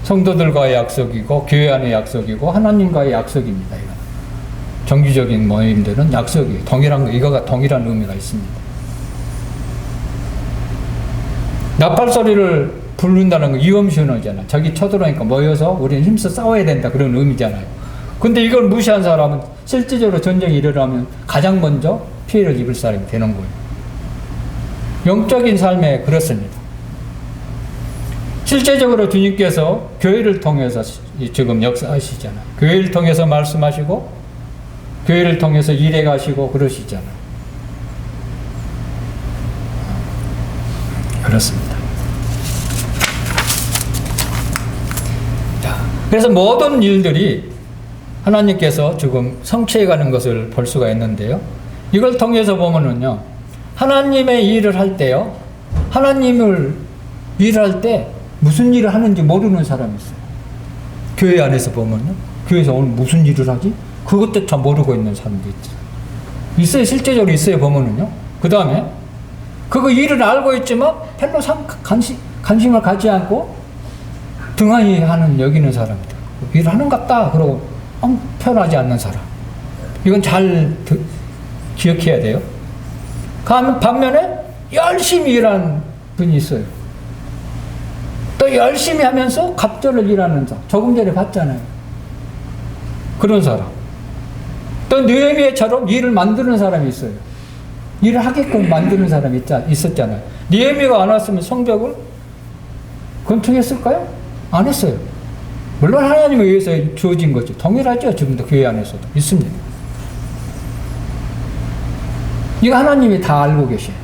성도들과의 약속이고, 교회 안의 약속이고, 하나님과의 약속입니다. 이거. 정기적인 모임들은 약속이에요. 이거가 동일한 의미가 있습니다. 나팔 소리를 부른다는 건 위험신호잖아요. 적이 쳐들어오니까 모여서 우리는 힘써 싸워야 된다, 그런 의미잖아요. 근데 이걸 무시한 사람은 실질적으로 전쟁이 일어나면 가장 먼저 피해를 입을 사람이 되는 거예요. 영적인 삶에 그렇습니다. 실제적으로 주님께서 교회를 통해서 지금 역사하시잖아요. 교회를 통해서 말씀하시고, 교회를 통해서 일해 가시고 그러시잖아요. 그렇습니다. 자, 그래서 모든 일들이 하나님께서 지금 성취해 가는 것을 볼 수가 있는데요. 이걸 통해서 보면은요, 하나님의 일을 할 때요, 하나님을 일할 때 무슨 일을 하는지 모르는 사람이 있어요. 교회 안에서 보면요, 교회에서 오늘 무슨 일을 하지? 그것조차 모르고 있는 사람도 있어요. 실제적으로 있어요, 보면은요. 그 다음에 그거 일을 알고 있지만 별로 관심을 가지 않고 등한히 여기는 사람들. 일을 하는 것 같다 그러고 편하지 않는 사람. 이건 잘 기억해야 돼요. 반면에 열심히 일하는 분이 있어요. 또 열심히 하면서 갑절을 일하는 사람. 조금 전에 봤잖아요. 그런 사람. 또 느헤미야처럼 일을 만드는 사람이 있어요. 일을 하게끔 만드는 사람이 있었잖아요. 느헤미야가 안 왔으면 성벽을 건축했을까요? 안 했어요. 물론 하나님에 의해서 주어진 거죠. 동일하죠. 지금도 교회 안에서도 있습니다. 이거 하나님이 다 알고 계셔요.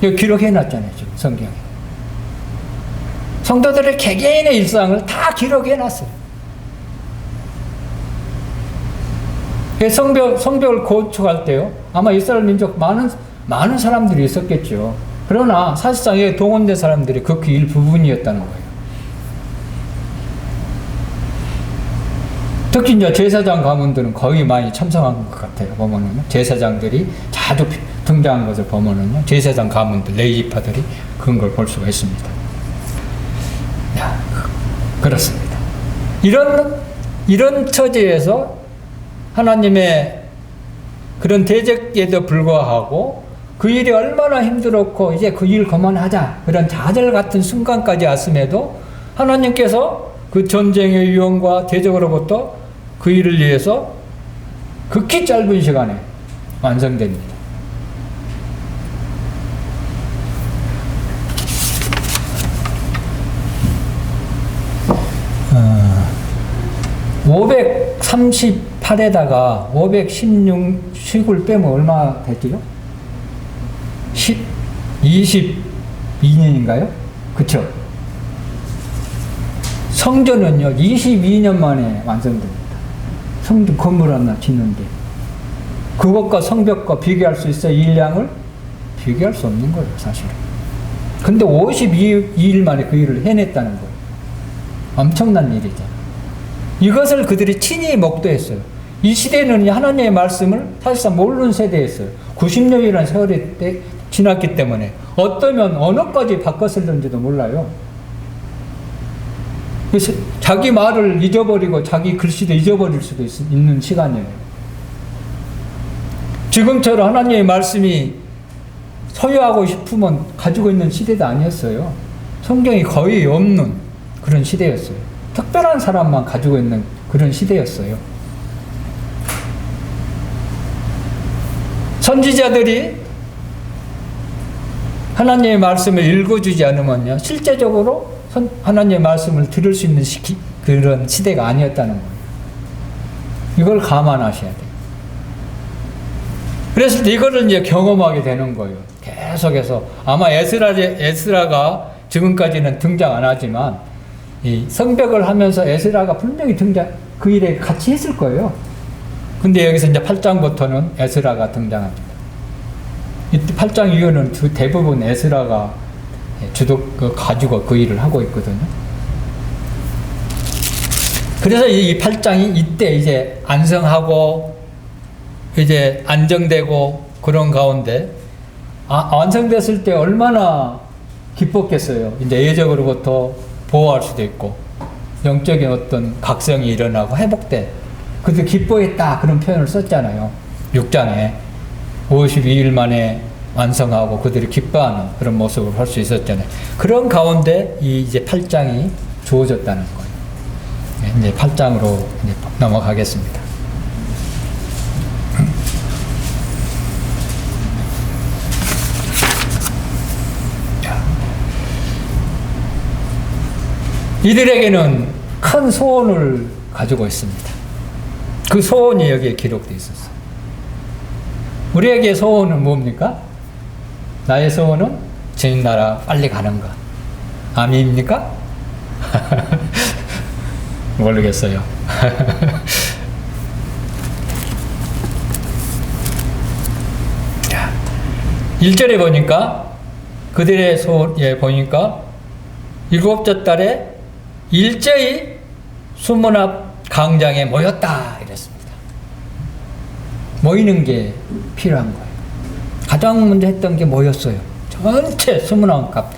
이거 기록해놨잖아요. 지금 성경에. 성도들의 개개인의 일상을 다 기록해놨어요. 성벽을 건축할 때요. 아마 이스라엘 민족 많은 사람들이 있었겠죠. 그러나 사실상 동원된 사람들이 극히 일부분이었다는 거예요. 특히 이제 제사장 가문들은 거의 많이 참석한 것 같아요. 보면은 제사장들이 자주 등장한 것을 보면은요. 제사장 가문들, 레위지파들이 그런 걸 볼 수가 있습니다. 야, 그렇습니다. 이런 처지에서 하나님의 그런 대적에도 불구하고 그 일이 얼마나 힘들었고 이제 그 일 그만하자 그런 좌절 같은 순간까지 왔음에도 하나님께서 그 전쟁의 위험과 대적으로부터 그 일을 위해서 극히 짧은 시간에 완성됩니다. 538에다가 516을 빼면 얼마 됐죠? 22년인가요? 그쵸? 성전은요, 22년 만에 완성됩니다. 성전 건물 하나 짓는데. 그것과 성벽과 비교할 수 있어요? 일량을? 비교할 수 없는 거예요, 사실은. 근데 52일 만에 그 일을 해냈다는 거예요. 엄청난 일이잖아요. 이것을 그들이 친히 목도했어요. 이 시대는 하나님의 말씀을 사실상 모르는 세대였어요. 90년이라는 세월이 지났기 때문에 어떠면 언어까지 바꿨을는지도 몰라요. 그래서 자기 말을 잊어버리고 자기 글씨도 잊어버릴 수도 있는 시간이에요. 지금처럼 하나님의 말씀이 소유하고 싶으면 가지고 있는 시대도 아니었어요. 성경이 거의 없는 그런 시대였어요. 특별한 사람만 가지고 있는 그런 시대였어요. 선지자들이 하나님의 말씀을 읽어주지 않으면요, 실제적으로 하나님의 말씀을 들을 수 있는 그런 시대가 아니었다는 거예요. 이걸 감안하셔야 돼요. 그래서 이거를 이제 경험하게 되는 거예요. 계속해서 아마 에스라가 지금까지는 등장 안 하지만 이 성벽을 하면서 에스라가 분명히 그 일에 같이 했을 거예요. 근데 여기서 이제 8장부터는 에스라가 등장합니다. 이 8장 이후는 대부분 에스라가 가지고 그 일을 하고 있거든요. 그래서 이 8장이 이때 이제 안성하고 이제 안정되고 그런 가운데 완성됐을 때 얼마나 기뻤겠어요. 이제 예적으로부터 보호할 수도 있고 영적인 어떤 각성이 일어나고 회복돼. 그들 기뻐했다 그런 표현을 썼잖아요. 6장에 52일 만에 완성하고 그들이 기뻐하는 그런 모습을 볼 수 있었잖아요. 그런 가운데 이제 8장이 주어졌다는 거예요. 이제 8장으로 이제 넘어가겠습니다. 이들에게는 큰 소원을 가지고 있습니다. 그 소원이 여기에 기록되어 있었어요. 우리에게 소원은 뭡니까? 나의 소원은 주님 나라 빨리 가는 것. 아멘입니까? 모르겠어요. 1절에 보니까 그들의 소원에 보니까 일곱째 달에 일제히 수문 앞 광장에 모였다 이랬습니다. 모이는 게 필요한 거예요. 가장 먼저 했던 게 모였어요. 전체 수문안 값.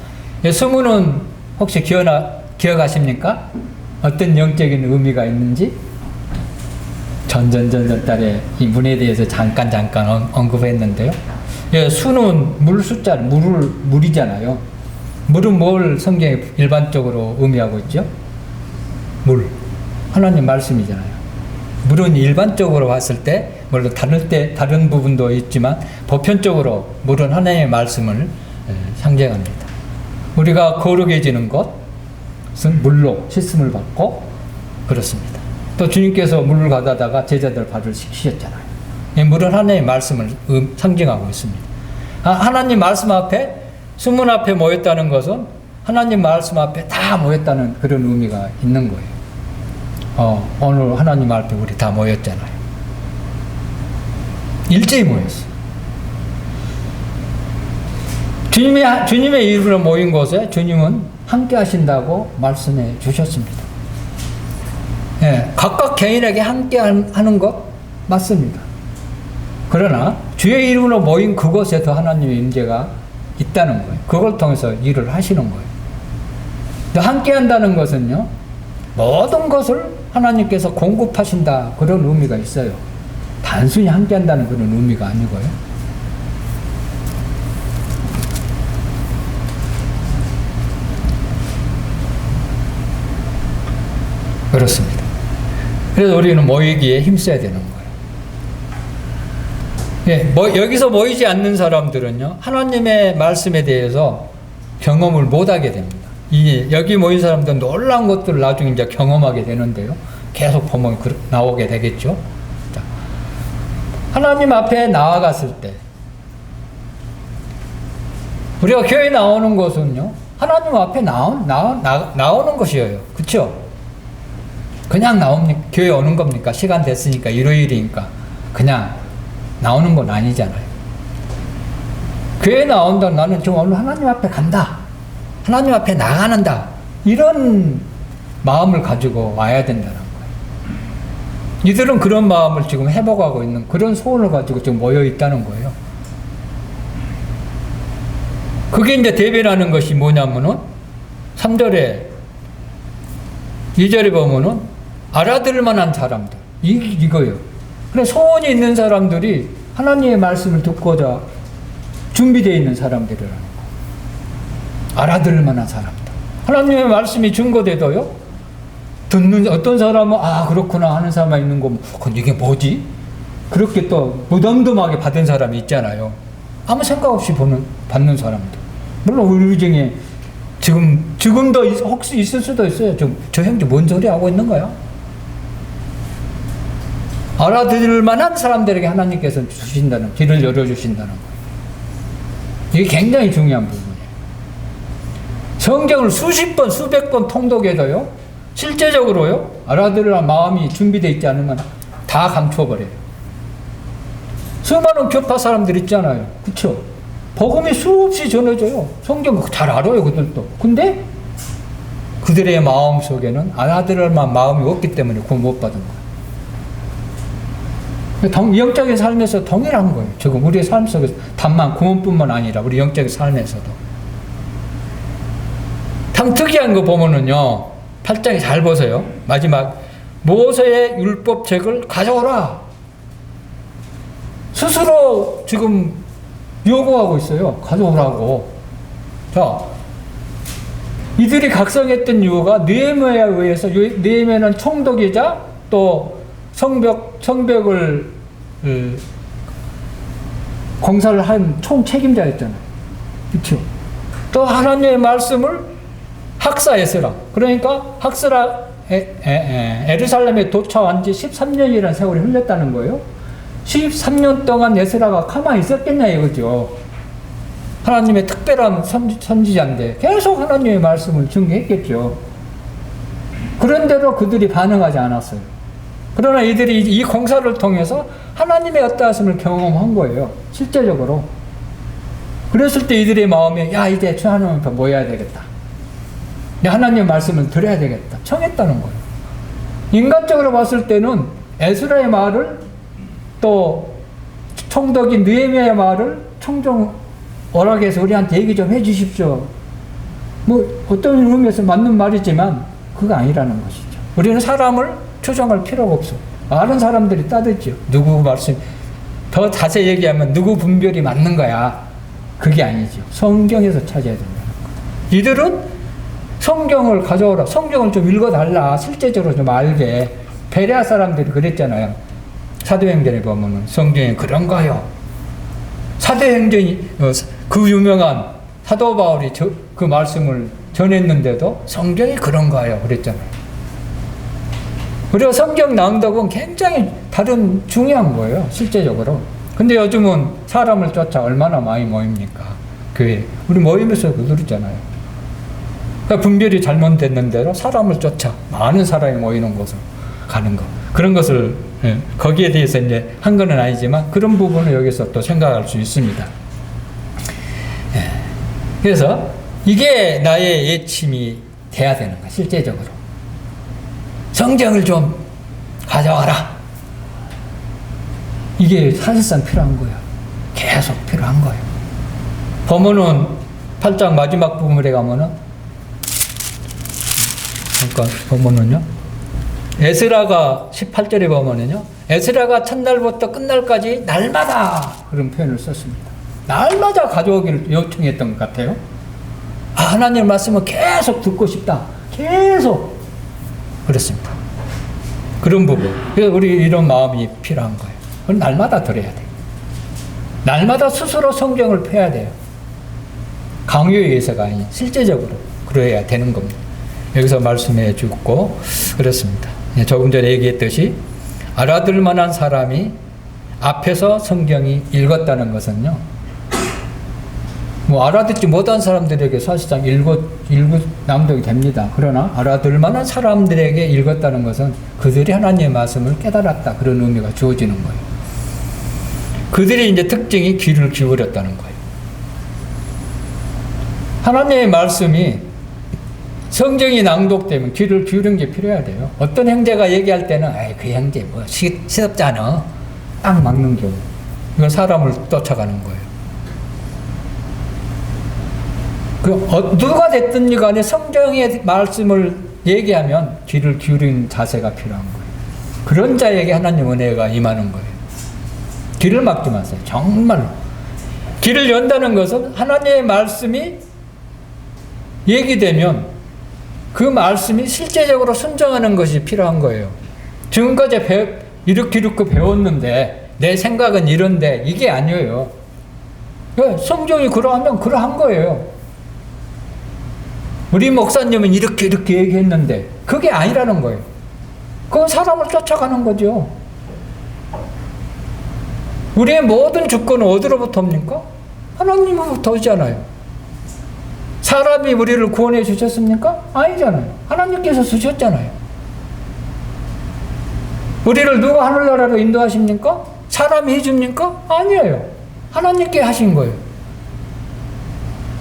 수문은 혹시 기억하십니까? 어떤 영적인 의미가 있는지? 전전전전 달에 이 문에 대해서 잠깐 언급했는데요. 예, 수는 물 숫자, 물이잖아요. 물은 뭘 성경에 일반적으로 의미하고 있죠? 물. 하나님 말씀이잖아요. 물은 일반적으로 봤을 때, 물론 다른 부분도 있지만, 보편적으로 물은 하나님의 말씀을 상징합니다. 우리가 거룩해지는 것은 물로 씻음을 받고, 그렇습니다. 또 주님께서 물을 가다가 제자들 발을 씻기셨잖아요. 이 물은 하나님의 말씀을 상징하고 있습니다. 하나님 말씀 앞에, 수문 앞에 모였다는 것은 하나님 말씀 앞에 다 모였다는 그런 의미가 있는 거예요. 오늘 하나님 앞에 우리 다 모였잖아요. 일제히 모였어요. 주님의 이름으로 모인 곳에 주님은 함께 하신다고 말씀해 주셨습니다. 예, 각각 개인에게 함께 하는 것 맞습니다. 그러나 주의 이름으로 모인 그곳에도 하나님의 임재가 있다는 거예요. 그걸 통해서 일을 하시는 거예요. 함께 한다는 것은요, 모든 것을 하나님께서 공급하신다, 그런 의미가 있어요. 단순히 함께 한다는 그런 의미가 아니고요. 그렇습니다. 그래서 우리는 모이기에 힘써야 되는 거예요. 예, 여기서 모이지 않는 사람들은요, 하나님의 말씀에 대해서 경험을 못하게 됩니다. 여기 모인 사람들은 놀라운 것들을 나중에 이제 경험하게 되는데요. 계속 보면 나오게 되겠죠. 자, 하나님 앞에 나아갔을 때, 우리가 교회 나오는 것은요, 하나님 앞에 나오는 것이에요. 그쵸? 그냥 교회 오는 겁니까? 시간 됐으니까, 일요일이니까. 그냥 나오는 건 아니잖아요. 교회 나온다, 나는 좀 오늘 하나님 앞에 간다. 하나님 앞에 나가는다. 이런 마음을 가지고 와야 된다는 거예요. 이들은 그런 마음을 지금 회복하고 있는 그런 소원을 가지고 지금 모여 있다는 거예요. 그게 이제 대변하는 것이 뭐냐면은 3절에 2절에 보면은 알아들을 만한 사람들. 이거예요. 그래, 소원이 있는 사람들이 하나님의 말씀을 듣고자 준비되어 있는 사람들이라는 거. 알아들을 만한 사람들. 하나님의 말씀이 증거돼도요, 듣는 어떤 사람은 그렇구나 하는 사람이 있는 거, 근데 이게 뭐지? 그렇게 또 무덤덤하게 받은 사람이 있잖아요. 아무 생각 없이 받는 사람들. 물론 우리 중에 지금도 혹시 있을 수도 있어요. 저 형제 뭔 소리 하고 있는 거야? 알아들을 만한 사람들에게 하나님께서 주신다는, 길을 열어주신다는 거예요. 이게 굉장히 중요한 부분이에요. 성경을 수십 번, 수백 번 통독해도요, 실제적으로요, 알아들을 마음이 준비되어 있지 않으면 다 감춰버려요. 수많은 교파 사람들 있잖아요. 그쵸? 복음이 수없이 전해져요. 성경 잘 알아요, 그들도. 근데 그들의 마음 속에는 알아들을 만한 마음이 없기 때문에 구원 못 받은 거예요. 영적인 삶에서 동일한 거예요. 지금 우리의 삶 속에서 단만 구원뿐만 아니라 우리 영적인 삶에서도. 참 특이한 거 보면은요, 8장에 잘 보세요. 마지막, 모세의 율법책을 가져오라. 스스로 지금 요구하고 있어요. 가져오라고. 자, 이들이 각성했던 이유가 느헤미야에 의해서, 느헤미야는 총독이자 또 성벽을 공사를 한 총책임자였잖아요. 그렇죠? 또 하나님의 말씀을 학사 에스라, 그러니까 에루살렘에 도착한 지 13년이라는 세월이 흘렀다는 거예요. 13년 동안 에스라가 가만히 있었겠냐 이거죠. 하나님의 특별한 선지자인데 계속 하나님의 말씀을 증거했겠죠. 그런데도 그들이 반응하지 않았어요. 그러나 이들이 이 공사를 통해서 하나님의 어떠하심을 경험한 거예요. 실제적으로. 그랬을 때 이들의 마음에, 이제 주 하나님 앞에 모여야 되겠다. 하나님의 말씀을 들어야 되겠다. 청했다는 거예요. 인간적으로 봤을 때는 에스라의 말을, 또 총독인 느헤미야의 말을 청정 오락해서 우리한테 얘기 좀 해주십시오. 어떤 의미에서 맞는 말이지만 그거 아니라는 것이죠. 우리는 사람을 추정할 필요가 없어. 많은 사람들이 따졌죠. 누구 말씀, 더 자세히 얘기하면 누구 분별이 맞는 거야. 그게 아니죠. 성경에서 찾아야 된다는 거예요. 이들은 성경을 가져오라. 성경을 좀 읽어달라. 실제적으로 좀 알게. 베레아 사람들이 그랬잖아요. 사도행전에 보면은 성경에 그런가요? 사도행전이 그 유명한 사도 바울이 그 말씀을 전했는데도 성경이 그런가요? 그랬잖아요. 그리고 성경 낭독은 굉장히 다른 중요한 거예요. 실제적으로. 근데 요즘은 사람을 쫓아 얼마나 많이 모입니까? 교회. 우리 모임에서 그러잖아요. 그러니까 분별이 잘못됐는 대로 사람을 쫓아 많은 사람이 모이는 곳으로 가는 거. 그런 것을 거기에 대해서 이제 한 건 아니지만 그런 부분을 여기서 또 생각할 수 있습니다. 그래서 이게 나의 예침이 돼야 되는 거야. 실제적으로. 성경을 좀 가져와라. 이게 사실상 필요한 거야. 계속 필요한 거예요. 보면은 8장 마지막 부분에 가면은 잠깐 보면은요. 에스라가 18절에 보면은요. 에스라가 첫날부터 끝날까지 날마다 그런 표현을 썼습니다. 날마다 가져오기를 요청했던 것 같아요. 하나님 말씀을 계속 듣고 싶다. 계속 그렇습니다. 그런 부분. 그래서 우리 이런 마음이 필요한 거예요. 그건 날마다 들어야 돼요. 날마다 스스로 성경을 펴야 돼요. 강요에 의해서가 아닌 실제적으로 그래야 되는 겁니다. 여기서 말씀해 주고 그렇습니다. 조금 전에 얘기했듯이 알아들 만한 사람이 앞에서 성경이 읽었다는 것은요. 뭐 알아듣지 못한 사람들에게 사실상 낭독이 됩니다. 그러나 알아들 만한 사람들에게 읽었다는 것은 그들이 하나님의 말씀을 깨달았다. 그런 의미가 주어지는 거예요. 그들의 이제 특징이 귀를 기울였다는 거예요. 하나님의 말씀이 성경이 낭독되면 귀를 기울인 게 필요해야 돼요. 어떤 형제가 얘기할 때는 그 형제 뭐 시덥잖아. 딱 막는 경우. 이건 사람을 쫓아가는 거예요. 누가 됐든 간에 성경의 말씀을 얘기하면 귀를 기울이는 자세가 필요한 거예요. 그런 자에게 하나님 은혜가 임하는 거예요. 귀를 막지 마세요. 정말로. 귀를 연다는 것은 하나님의 말씀이 얘기되면 그 말씀이 실제적으로 순종하는 것이 필요한 거예요. 지금까지 이렇게 배웠는데 내 생각은 이런데 이게 아니에요. 성경이 그러하면 그러한 거예요. 우리 목사님은 이렇게 얘기했는데 그게 아니라는 거예요. 그건 사람을 쫓아가는 거죠. 우리의 모든 주권은 어디로부터 옵니까? 하나님으로부터 오잖아요. 사람이 우리를 구원해 주셨습니까? 아니잖아요. 하나님께서 주셨잖아요. 우리를 누가 하늘나라로 인도하십니까? 사람이 해줍니까? 아니에요. 하나님께 하신 거예요.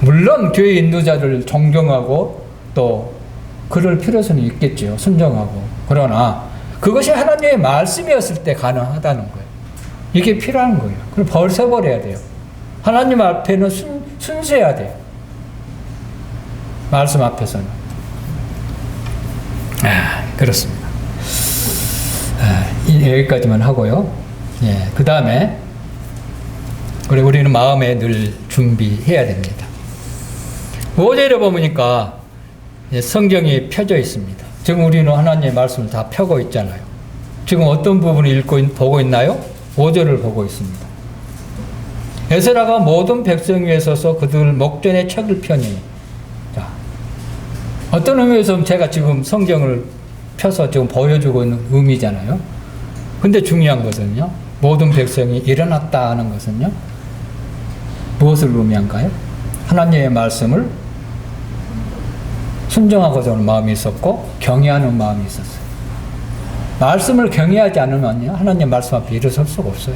물론 교회 인도자를 존경하고 또 그럴 필요성이 있겠죠. 순종하고. 그러나 그것이 하나님의 말씀이었을 때 가능하다는 거예요. 이게 필요한 거예요. 그럼 벌써버려야 돼요. 하나님 앞에는 순수해야 돼요. 말씀 앞에서는. 그렇습니다. 여기까지만 하고요. 그 다음에 우리는 마음에 늘 준비해야 됩니다. 5절에 보니까 성경이 펴져 있습니다. 지금 우리는 하나님의 말씀을 다 펴고 있잖아요. 지금 어떤 부분을 보고 있나요? 5절을 보고 있습니다. 에스라가 모든 백성 위에 서서 그들 목전에 책을 펴니. 자, 어떤 의미에서 제가 지금 성경을 펴서 지금 보여주고 있는 의미잖아요. 근데 중요한 것은요. 모든 백성이 일어났다 하는 것은요. 무엇을 의미한가요? 하나님의 말씀을 순종하고자 하는 마음이 있었고 경외하는 마음이 있었어요. 말씀을 경외하지 않으면요. 하나님 말씀 앞에 일어설 수가 없어요.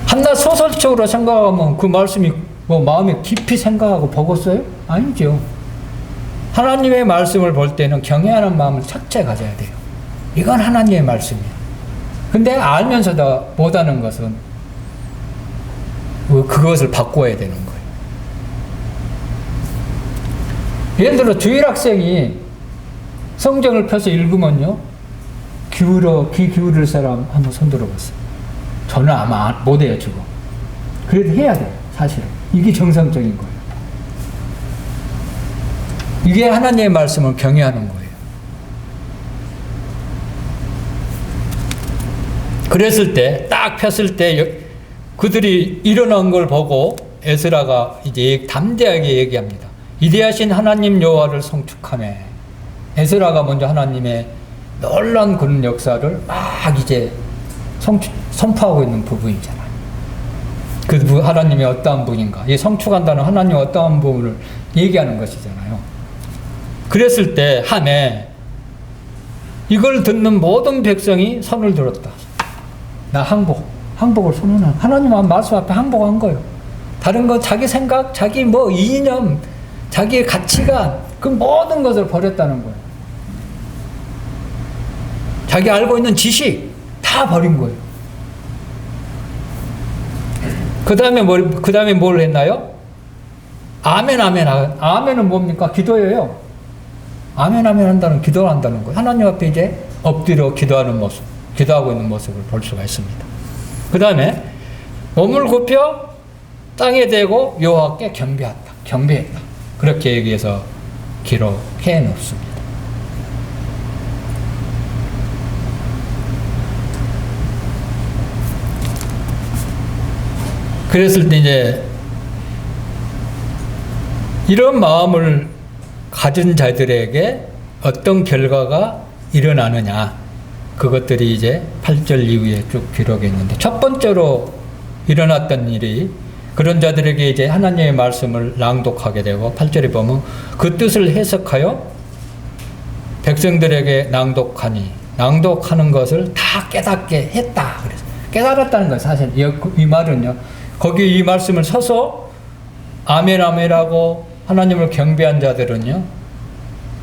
한낱 소설적으로 생각하면 그 말씀이 뭐 마음에 깊이 생각하고 보겠어요? 아니죠. 하나님의 말씀을 볼 때는 경외하는 마음을 첫째 가져야 돼요. 이건 하나님의 말씀이에요. 근데 알면서도 못하는 것은 그것을 바꿔야 되는 거예요. 예를 들어 주일 학생이 성경을 펴서 읽으면요, 귀 기울일 사람 한번 손 들어봤어요. 저는 아마 못해요, 지금. 그래도 해야 돼요, 사실은. 이게 정상적인 거예요. 이게 하나님의 말씀을 경외하는 거예요. 그랬을 때, 딱 폈을 때, 그들이 일어난 걸 보고 에스라가 이제 담대하게 얘기합니다. 위대하신 하나님 여호와를 성축하며, 에스라가 먼저 하나님의 놀라운 그런 역사를 막 이제 선포하고 있는 부분이잖아요. 그 하나님이 어떠한 분인가, 이 성축한다는 하나님의 어떠한 분을 얘기하는 것이잖아요. 그랬을 때 하매 이걸 듣는 모든 백성이 손을 들었다. 나 항복을 선언한, 하나님 말씀 앞에 항복한 거예요. 다른 건 자기 생각, 자기 뭐 이념, 자기의 가치관, 그 모든 것을 버렸다는 거예요. 자기 알고 있는 지식 다 버린 거예요. 그 다음에 뭘 했나요? 아멘, 아멘. 아멘은 뭡니까? 기도예요. 아멘, 아멘 한다는, 기도를 한다는 거예요. 하나님 앞에 이제 엎드려 기도하는 모습, 기도하고 있는 모습을 볼 수가 있습니다. 그 다음에 몸을 굽혀 땅에 대고 여호와께 경배했다. 그렇게 얘기해서 기록해 놓습니다. 그랬을 때 이제 이런 마음을 가진 자들에게 어떤 결과가 일어나느냐, 그것들이 이제 8절 이후에 쭉 기록해 있는데, 첫 번째로 일어났던 일이 그런 자들에게 이제 하나님의 말씀을 낭독하게 되고, 8절에 보면 그 뜻을 해석하여 백성들에게 낭독하는 것을 다 깨닫게 했다. 그래서 깨달았다는 거예요. 사실 이 말은요, 거기 이 말씀을 서서 아멘 아멘하고 하나님을 경배한 자들은요,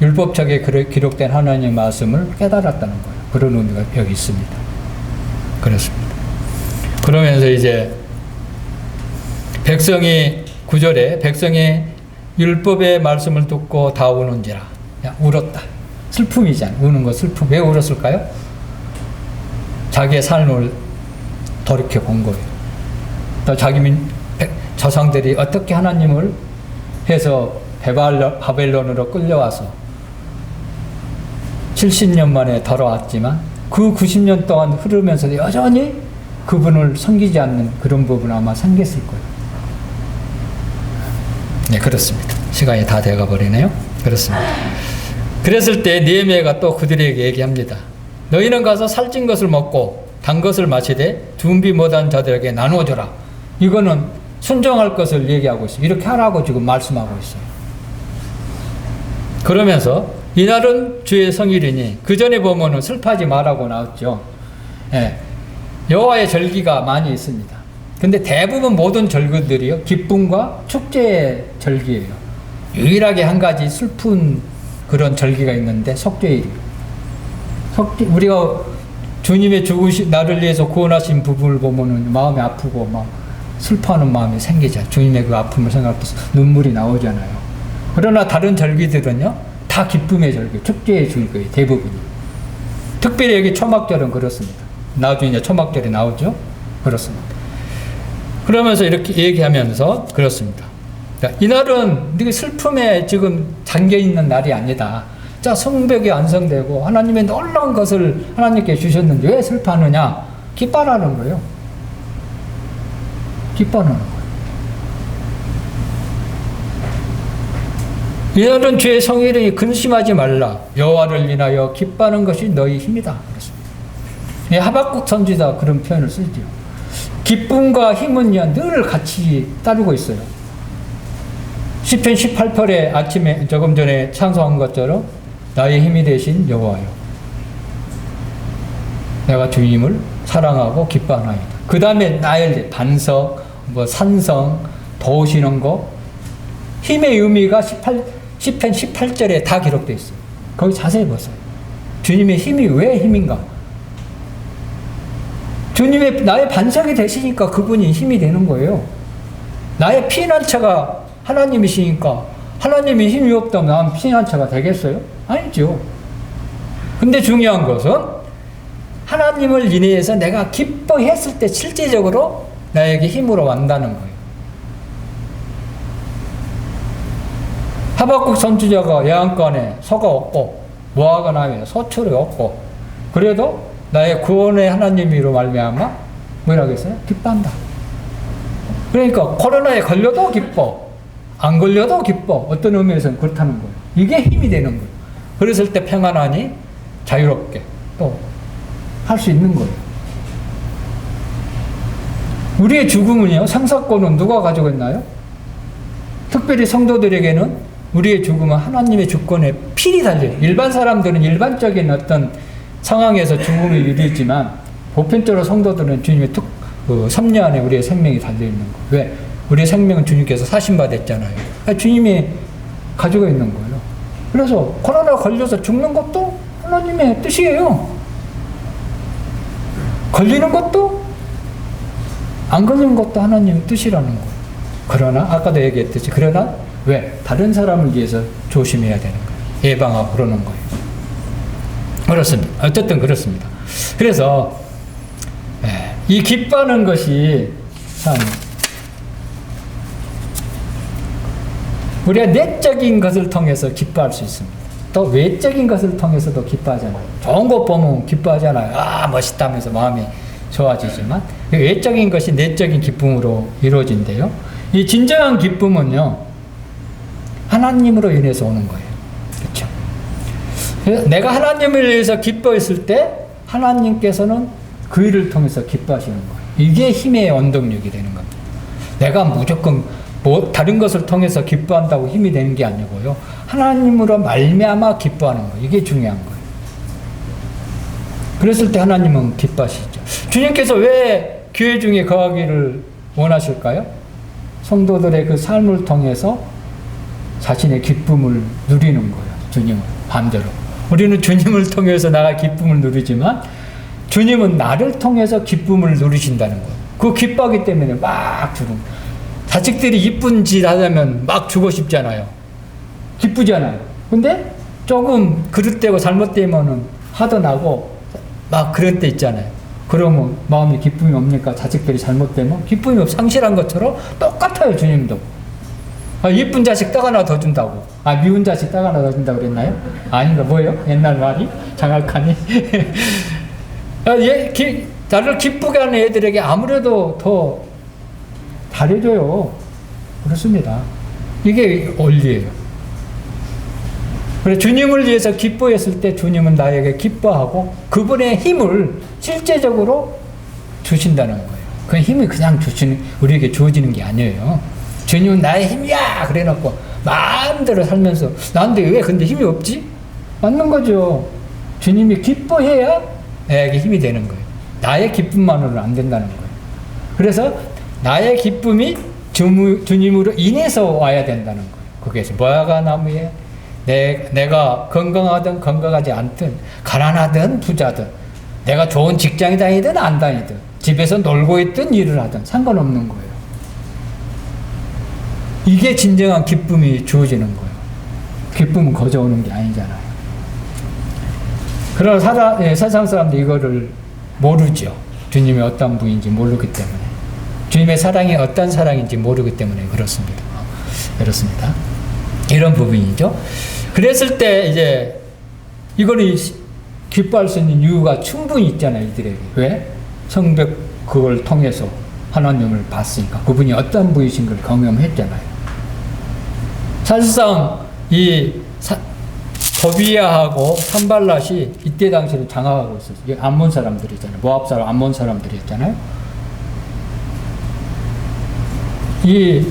율법책에 기록된 하나님의 말씀을 깨달았다는 거예요. 그런 의미가 여기 있습니다. 그렇습니다. 그러면서 이제 백성이 율법의 말씀을 듣고 다 우는지라. 울었다. 슬픔이잖아요. 우는 거 슬픔. 왜 울었을까요? 자기의 삶을 돌이켜 본 거예요. 또 자기 조상들이 어떻게 하나님을 해서 바벨론으로 끌려와서 70년 만에 돌아왔지만 그 90년 동안 흐르면서 여전히 그분을 섬기지 않는 그런 부분 아마 생겼을 거예요. 네, 그렇습니다. 시간이 다 돼가 버리네요. 그렇습니다. 그랬을 때 느헤미야가 또 그들에게 얘기합니다. 너희는 가서 살찐 것을 먹고 단 것을 마시되 준비 못한 자들에게 나누어 줘라. 이거는 순종할 것을 얘기하고 있어요. 이렇게 하라고 지금 말씀하고 있어요. 그러면서 이날은 주의 성일이니, 그 전에 보면은 슬퍼하지 말라고 나왔죠. 예. 여호와의 절기가 많이 있습니다. 근데 대부분 모든 절기들이요, 기쁨과 축제의 절기예요. 유일하게 한 가지 슬픈 그런 절기가 있는데 속죄일이에요. 우리가 주님의 나를 위해서 구원하신 부분을 보면은 마음이 아프고 막 슬퍼하는 마음이 생기죠. 주님의 그 아픔을 생각할 때 눈물이 나오잖아요. 그러나 다른 절기들은요, 다 기쁨의 절기, 축제의 절기 대부분이. 특별히 여기 초막절은 그렇습니다. 나중에 이제 초막절이 나오죠. 그렇습니다. 그러면서 이렇게 얘기하면서 그렇습니다. 이날은 네 슬픔에 지금 잠겨 있는 날이 아니다. 자, 성벽이 완성되고 하나님의 놀라운 것을 하나님께 주셨는데 왜 슬퍼하느냐? 기뻐하라는 거예요. 기뻐하는 거예요. 이날은 주의 성일이니 근심하지 말라. 여호와를 인하여 기뻐하는 것이 너희 힘이다. 그렇습니다. 하박국 선지자 그런 표현을 쓰죠. 기쁨과 힘은요, 늘 같이 따르고 있어요. 시편 18편에 아침에 조금 전에 찬송한 것처럼 나의 힘이 되신 여호와여, 내가 주님을 사랑하고 기뻐하나이다. 그 다음에 나의 반석, 산성, 도우시는 거, 힘의 의미가 시편 18절에 다 기록되어 있어요. 거기 자세히 보세요. 주님의 힘이 왜 힘인가? 주님의 나의 반석이 되시니까 그분이 힘이 되는 거예요. 나의 피난처가 하나님이시니까, 하나님이 힘이 없다면 나는 피난처가 되겠어요? 아니죠. 근데 중요한 것은 하나님을 인해서 내가 기뻐했을 때 실제적으로 나에게 힘으로 완다는 거예요. 하박국 선지자가 예언권에 서가 없고 모아가나에 소출이 없고 그래도 나의 구원의 하나님으로 말미암아 뭐라고 했어요? 기뻐한다. 그러니까 코로나에 걸려도 기뻐, 안 걸려도 기뻐. 어떤 의미에서는 그렇다는 거예요. 이게 힘이 되는 거예요. 그랬을 때 평안하니 자유롭게 또 할 수 있는 거예요. 우리의 죽음은요, 생사권은 누가 가지고 있나요? 특별히 성도들에게는 우리의 죽음은 하나님의 주권에 필히 달려요. 일반 사람들은 일반적인 어떤 상황에서 죽음을 이루지만 보편적으로 성도들은 주님의 섭리 안에 우리의 생명이 달려있는 거예요. 왜? 우리의 생명은 주님께서 사신받았잖아요. 주님이 가지고 있는 거예요. 그래서 코로나 걸려서 죽는 것도 하나님의 뜻이에요. 걸리는 것도 안 걸리는 것도 하나님의 뜻이라는 거예요. 그러나 아까도 얘기했듯이 그러나 왜? 다른 사람을 위해서 조심해야 되는 거예요. 예방하고 그러는 거예요. 그렇습니다. 어쨌든 그렇습니다. 그래서 이 기뻐하는 것이 참 우리가 내적인 것을 통해서 기뻐할 수 있습니다. 또 외적인 것을 통해서도 기뻐하잖아요. 좋은 것 보면 기뻐하잖아요. 아, 멋있다면서 마음이 좋아지지만 외적인 것이 내적인 기쁨으로 이루어진대요. 이 진정한 기쁨은요, 하나님으로 인해서 오는 거예요. 그렇죠? 내가 하나님을 위해서 기뻐했을 때 하나님께서는 그 일을 통해서 기뻐하시는 거예요. 이게 힘의 원동력이 되는 겁니다. 내가 무조건 다른 것을 통해서 기뻐한다고 힘이 되는 게 아니고요. 하나님으로 말미암아 기뻐하는 거예요. 이게 중요한 거예요. 그랬을 때 하나님은 기뻐하시죠. 주님께서 왜 교회 중에 거하기를 원하실까요? 성도들의 그 삶을 통해서 자신의 기쁨을 누리는 거예요. 주님은 반대로. 우리는 주님을 통해서 나가 기쁨을 누리지만 주님은 나를 통해서 기쁨을 누리신다는 거예요. 그 기뻐하기 때문에 막 주는 거예요. 자식들이 이쁜 짓 하려면 막 주고 싶잖아요. 기쁘잖아요. 근데 조금 그릇되고 잘못되면은 화도 나고 막 그럴 때 있잖아요. 그러면 마음에 기쁨이 없으니까 자식들이 잘못되면 기쁨이 상실한 것처럼 똑같아요. 주님도. 예쁜 자식 딱 하나 더 준다고. 미운 자식 딱 하나 더 준다고 그랬나요? 아닌가 뭐예요? 옛날 말이? 장학하니? 나를 기쁘게 하는 애들에게 아무래도 더 잘해줘요. 그렇습니다. 이게 원리예요. 그래, 주님을 위해서 기뻐했을 때 주님은 나에게 기뻐하고 그분의 힘을 실제적으로 주신다는 거예요. 그 힘이 그냥 우리에게 주어지는 게 아니에요. 주님은 나의 힘이야! 그래 놓고 마음대로 살면서 나한테 왜 근데 힘이 없지? 맞는 거죠. 주님이 기뻐해야 나에게 힘이 되는 거예요. 나의 기쁨만으로는 안 된다는 거예요. 그래서 나의 기쁨이 주님으로 인해서 와야 된다는 거예요. 그게 모아가 나무에 내가 건강하든 건강하지 않든 가난하든 부자든 내가 좋은 직장에 다니든 안 다니든 집에서 놀고 있든 일을 하든 상관없는 거예요. 이게 진정한 기쁨이 주어지는 거예요. 기쁨은 거저 오는 게 아니잖아요. 그러나 세상 사람들이 이거를 모르죠. 주님이 어떤 분인지 모르기 때문에. 주님의 사랑이 어떤 사랑인지 모르기 때문에 그렇습니다. 이런 부분이죠. 그랬을 때 이제 이거는 기뻐할 수 있는 이유가 충분히 있잖아요. 이들에게. 왜? 성벽 그걸 통해서 하나님을 봤으니까. 그분이 어떤 분이신 걸 경험했잖아요. 사실상 이 도비야하고 산발랏이 이때 당시를 장악하고 있었어요. 이게 암몬 사람들이잖아요. 모압 사람, 암몬 사람들이었잖아요. 이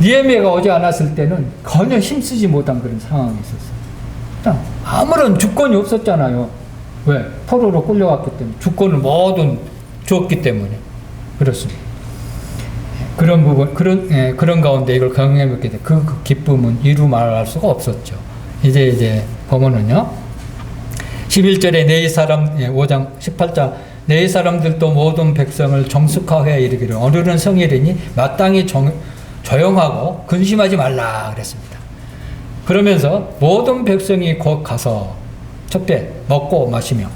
니에미아가 오지 않았을 때는 전혀 힘쓰지 못한 그런 상황이 있었어요. 아무런 주권이 없었잖아요. 왜? 포로로 끌려갔기 때문에. 주권을 모든 줬기 때문에. 그렇습니다. 그런 부분, 그런 가운데 이걸 경험했기 때문에 그 기쁨은 이루 말할 수가 없었죠. 이제 보면은요. 11절에 내 사람, 5장 18장 내 사람들도 모든 백성을 정숙하게 이르기를 오늘은 성일이니 마땅히 조용하고 근심하지 말라 그랬습니다. 그러면서 모든 백성이 곧 가서 첫째, 먹고 마시며.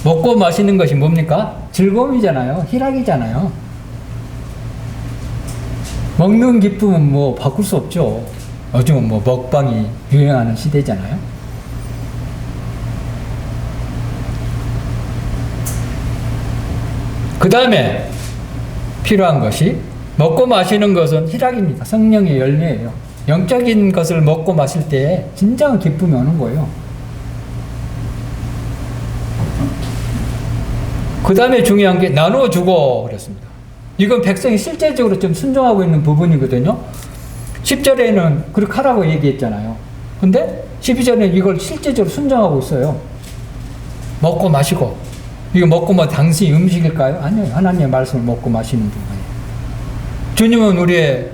먹고 마시는 것이 뭡니까? 즐거움이잖아요. 희락이잖아요. 먹는 기쁨은 뭐 바꿀 수 없죠. 요즘은 뭐 먹방이 유행하는 시대잖아요. 그 다음에 필요한 것이 먹고 마시는 것은 희락입니다. 성령의 열매예요. 영적인 것을 먹고 마실 때 진정한 기쁨이 오는 거예요. 그 다음에 중요한 게 나눠주고 그랬습니다. 이건 백성이 실제적으로 좀 순종하고 있는 부분이거든요. 10절에는 그렇게 하라고 얘기했잖아요. 근데 12절에는 이걸 실제적으로 순종하고 있어요. 먹고 마시고. 이거 먹고 뭐 당신이 음식일까요? 아니요. 하나님의 말씀을 먹고 마시는 부분이에요. 주님은 우리의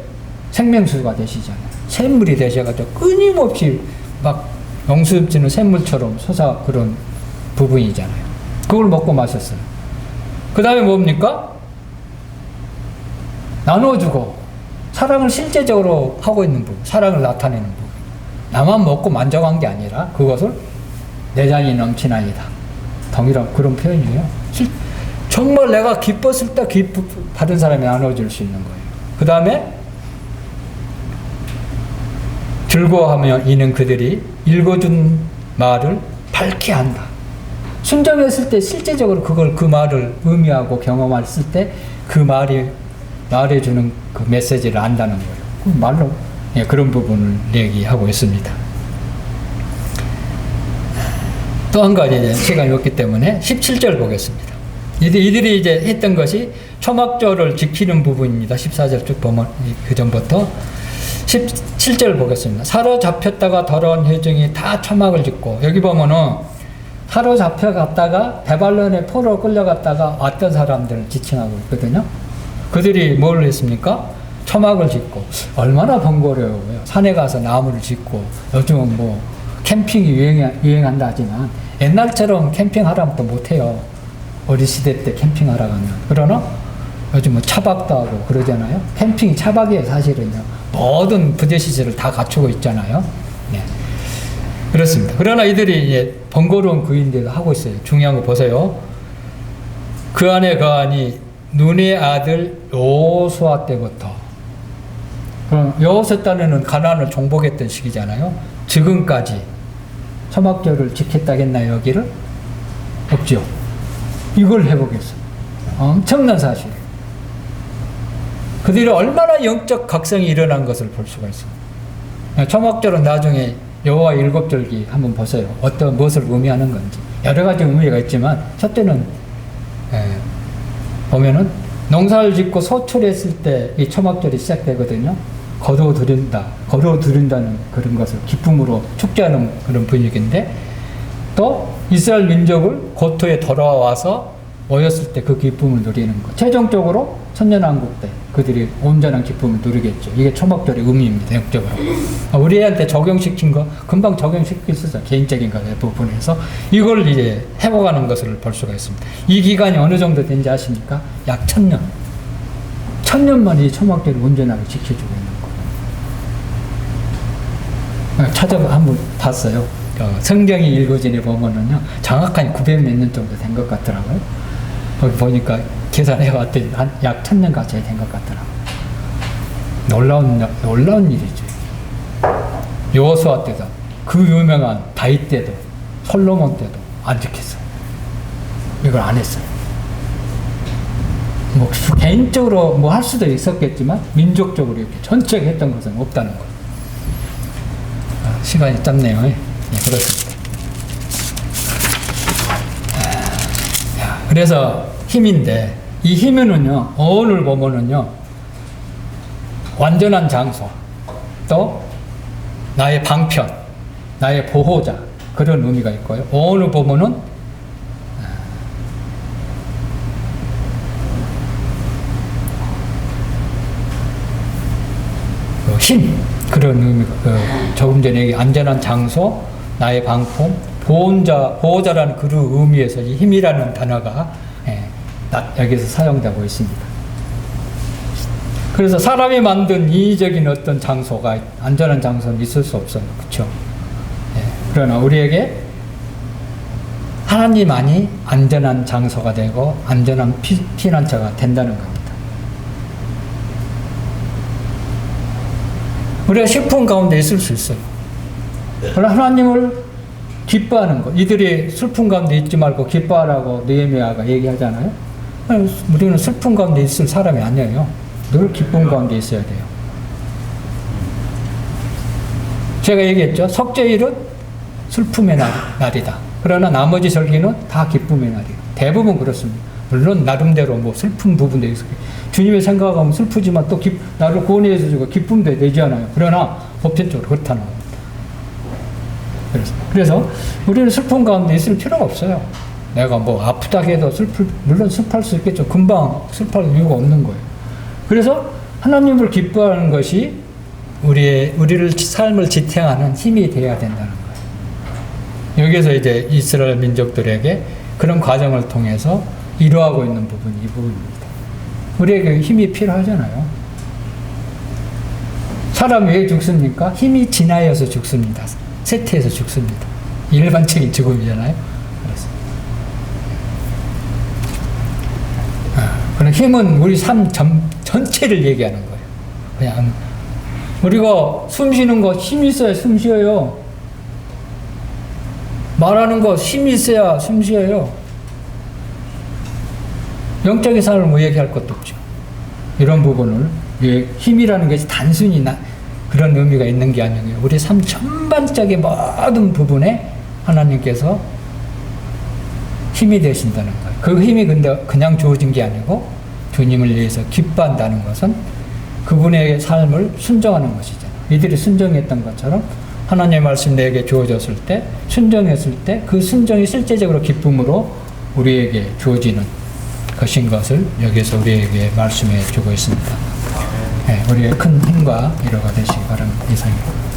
생명수가 되시잖아요. 샘물이 되셔가지고 끊임없이 막 영수증는 샘물처럼 솟아 그런 부분이잖아요. 그걸 먹고 마셨어요. 그 다음에 뭡니까? 나눠주고 사랑을 실제적으로 하고 있는 부분, 사랑을 나타내는 부분. 나만 먹고 만족한 게 아니라 그것을 내 잔이 넘치나이다. 동일한 그런 표현이에요. 정말 내가 기뻤을 때 받은 사람이 나눠줄 수 있는 거예요. 그 다음에 즐거워하며 이는 그들이 읽어준 말을 밝게 한다. 순종했을 때 실제적으로 그 말을 의미하고 경험했을 때 그 말이 말해주는 그 메시지를 안다는 거예요. 그 말로 그런 부분을 얘기하고 있습니다. 또 한 가지 시간이 없기 때문에 17절 보겠습니다. 이들이 이제 했던 것이 초막절을 지키는 부분입니다. 14절 쭉 보면 그 전부터 17절 보겠습니다. 사로잡혔다가 더러운 회중이 다 초막을 짓고, 여기 보면은 사로잡혀갔다가 베발론의 포로 끌려갔다가 왔던 사람들을 지칭하고 있거든요. 그들이 뭘 했습니까? 초막을 짓고. 얼마나 번거로워요. 산에 가서 나무를 짓고, 요즘은 뭐 캠핑이 유행한다 하지만 옛날처럼 캠핑하라면 또 못해요. 어린 시대 때 캠핑하러 가면. 그러나 요즘 뭐 차박도 하고 그러잖아요. 캠핑이 차박이에요, 사실은요. 모든 부대시설을 다 갖추고 있잖아요. 네. 그렇습니다. 그러나 이들이 이제 번거로운 그인데도 하고 있어요. 중요한 거 보세요. 그 안에 거하니 눈의 아들 여호수아 때부터. 그럼 여호수아 때는 가나안을 정복했던 시기잖아요. 지금까지 초막절을 지켰다겠나요, 여기를? 없죠. 이걸 해보겠어요. 엄청난 사실이에요. 그들이 얼마나 영적 각성이 일어난 것을 볼 수가 있습니다. 초막절은 나중에 여호와 일곱절기 한번 보세요. 어떤 무엇을 의미하는 건지. 여러 가지 의미가 있지만 첫째는 보면은 농사를 짓고 소출했을 때 이 초막절이 시작되거든요. 거두어들인다는 그런 것을 기쁨으로 축제하는 그런 분위기인데, 또 이스라엘 민족을 고토에 돌아와서 모였을 때 그 기쁨을 누리는 것. 최종적으로 천년왕국 때 그들이 온전한 기쁨을 누리겠죠. 이게 초막절의 의미입니다. 영적으로. 우리한테 적용시킨 거 금방 적용시킬 수 있어요. 개인적인 것의 부분에서 이걸 이제 해보가는 것을 볼 수가 있습니다. 이 기간이 어느 정도 된지 아십니까? 약 1000년. 1000년만 이 초막절을 온전하게 지켜주고 있는 거예요. 한번 봤어요. 성경이 읽어진에 보면은요, 정확한 900 몇 년 정도 된 것 같더라고요. 거기 보니까 계산해 봤더니 약 1000년 가까이 된 것 같더라고요. 놀라운 일이죠. 여호수아 때도, 그 유명한 다윗 때도, 솔로몬 때도 안 지켰어요. 이걸 안 했어요. 뭐 개인적으로 뭐 할 수도 있었겠지만 민족적으로 이렇게 전체가 했던 것은 없다는 거예요. 시간이 짧네요. 네, 그렇습니다. 그래서 힘인데, 이 힘은요, 어원을 보면은요, 완전한 장소, 또 나의 방편, 나의 보호자, 그런 의미가 있고요. 어원을 보면은 힘, 그런 의미가, 조금 전에 얘기 안전한 장소, 나의 방품, 보호자라는 그런 의미에서 이 힘이라는 단어가 여기서 사용되고 있습니다. 그래서 사람이 만든 인위적인 어떤 장소가, 안전한 장소는 있을 수 없어요. 그렇죠? 그러나 우리에게 하나님만이 안전한 장소가 되고 안전한 피난처가 된다는 겁니다. 우리가 슬픔 가운데 있을 수 있어요. 그러나 하나님을 기뻐하는 것. 이들이 슬픔 가운데 있지 말고 기뻐하라고 느헤미야가 얘기하잖아요. 우리는 슬픔 가운데 있을 사람이 아니에요. 늘 기쁨 가운데 있어야 돼요. 제가 얘기했죠. 석제일은 슬픔의 날이다. 그러나 나머지 절기는 다 기쁨의 날이에요. 대부분 그렇습니다. 물론 나름대로 뭐 슬픈 부분도 있어요. 주님의 생각하면 슬프지만 또 나를 구원해 주시고 기쁨도 되지 않아요. 그러나 보편적으로 그렇다는 겁니다. 그래서 우리는 슬픔 가운데 있을 필요가 없어요. 내가 뭐 아프다 해도 물론 슬플 수 있겠죠. 금방 슬플 이유가 없는 거예요. 그래서 하나님을 기뻐하는 것이 우리를 삶을 지탱하는 힘이 되어야 된다는 거예요. 여기서 이제 이스라엘 민족들에게 그런 과정을 통해서 이루어가고 있는 부분이 이 부분입니다. 우리에게 힘이 필요하잖아요. 사람이 왜 죽습니까? 힘이 지나여서 죽습니다. 쇠퇴해서 죽습니다. 일반적인 죽음이잖아요. 그런 힘은 우리 삶 전체를 얘기하는 거예요. 그냥 우리가 숨 쉬는 거 힘이 있어야 숨 쉬어요. 말하는 거 힘이 있어야 숨 쉬어요. 영적인 삶을 뭐 얘기할 것도 없죠. 이런 부분을 힘이라는 것이 단순히 그런 의미가 있는 게 아니고요. 우리 삶 전반적인 모든 부분에 하나님께서 힘이 되신다는 거예요. 그 힘이 근데 그냥 주어진 게 아니고 주님을 위해서 기뻐한다는 것은 그분의 삶을 순종하는 것이잖아요. 이들이 순종했던 것처럼 하나님의 말씀 내게 주어졌을 때 순종했을 때 그 순종이 실제적으로 기쁨으로 우리에게 주어지는 것인 것을 여기서 우리에게 말씀해 주고 있습니다. 네, 우리의 큰 힘과 위로가 되시기 바랍니다. 이상입니다.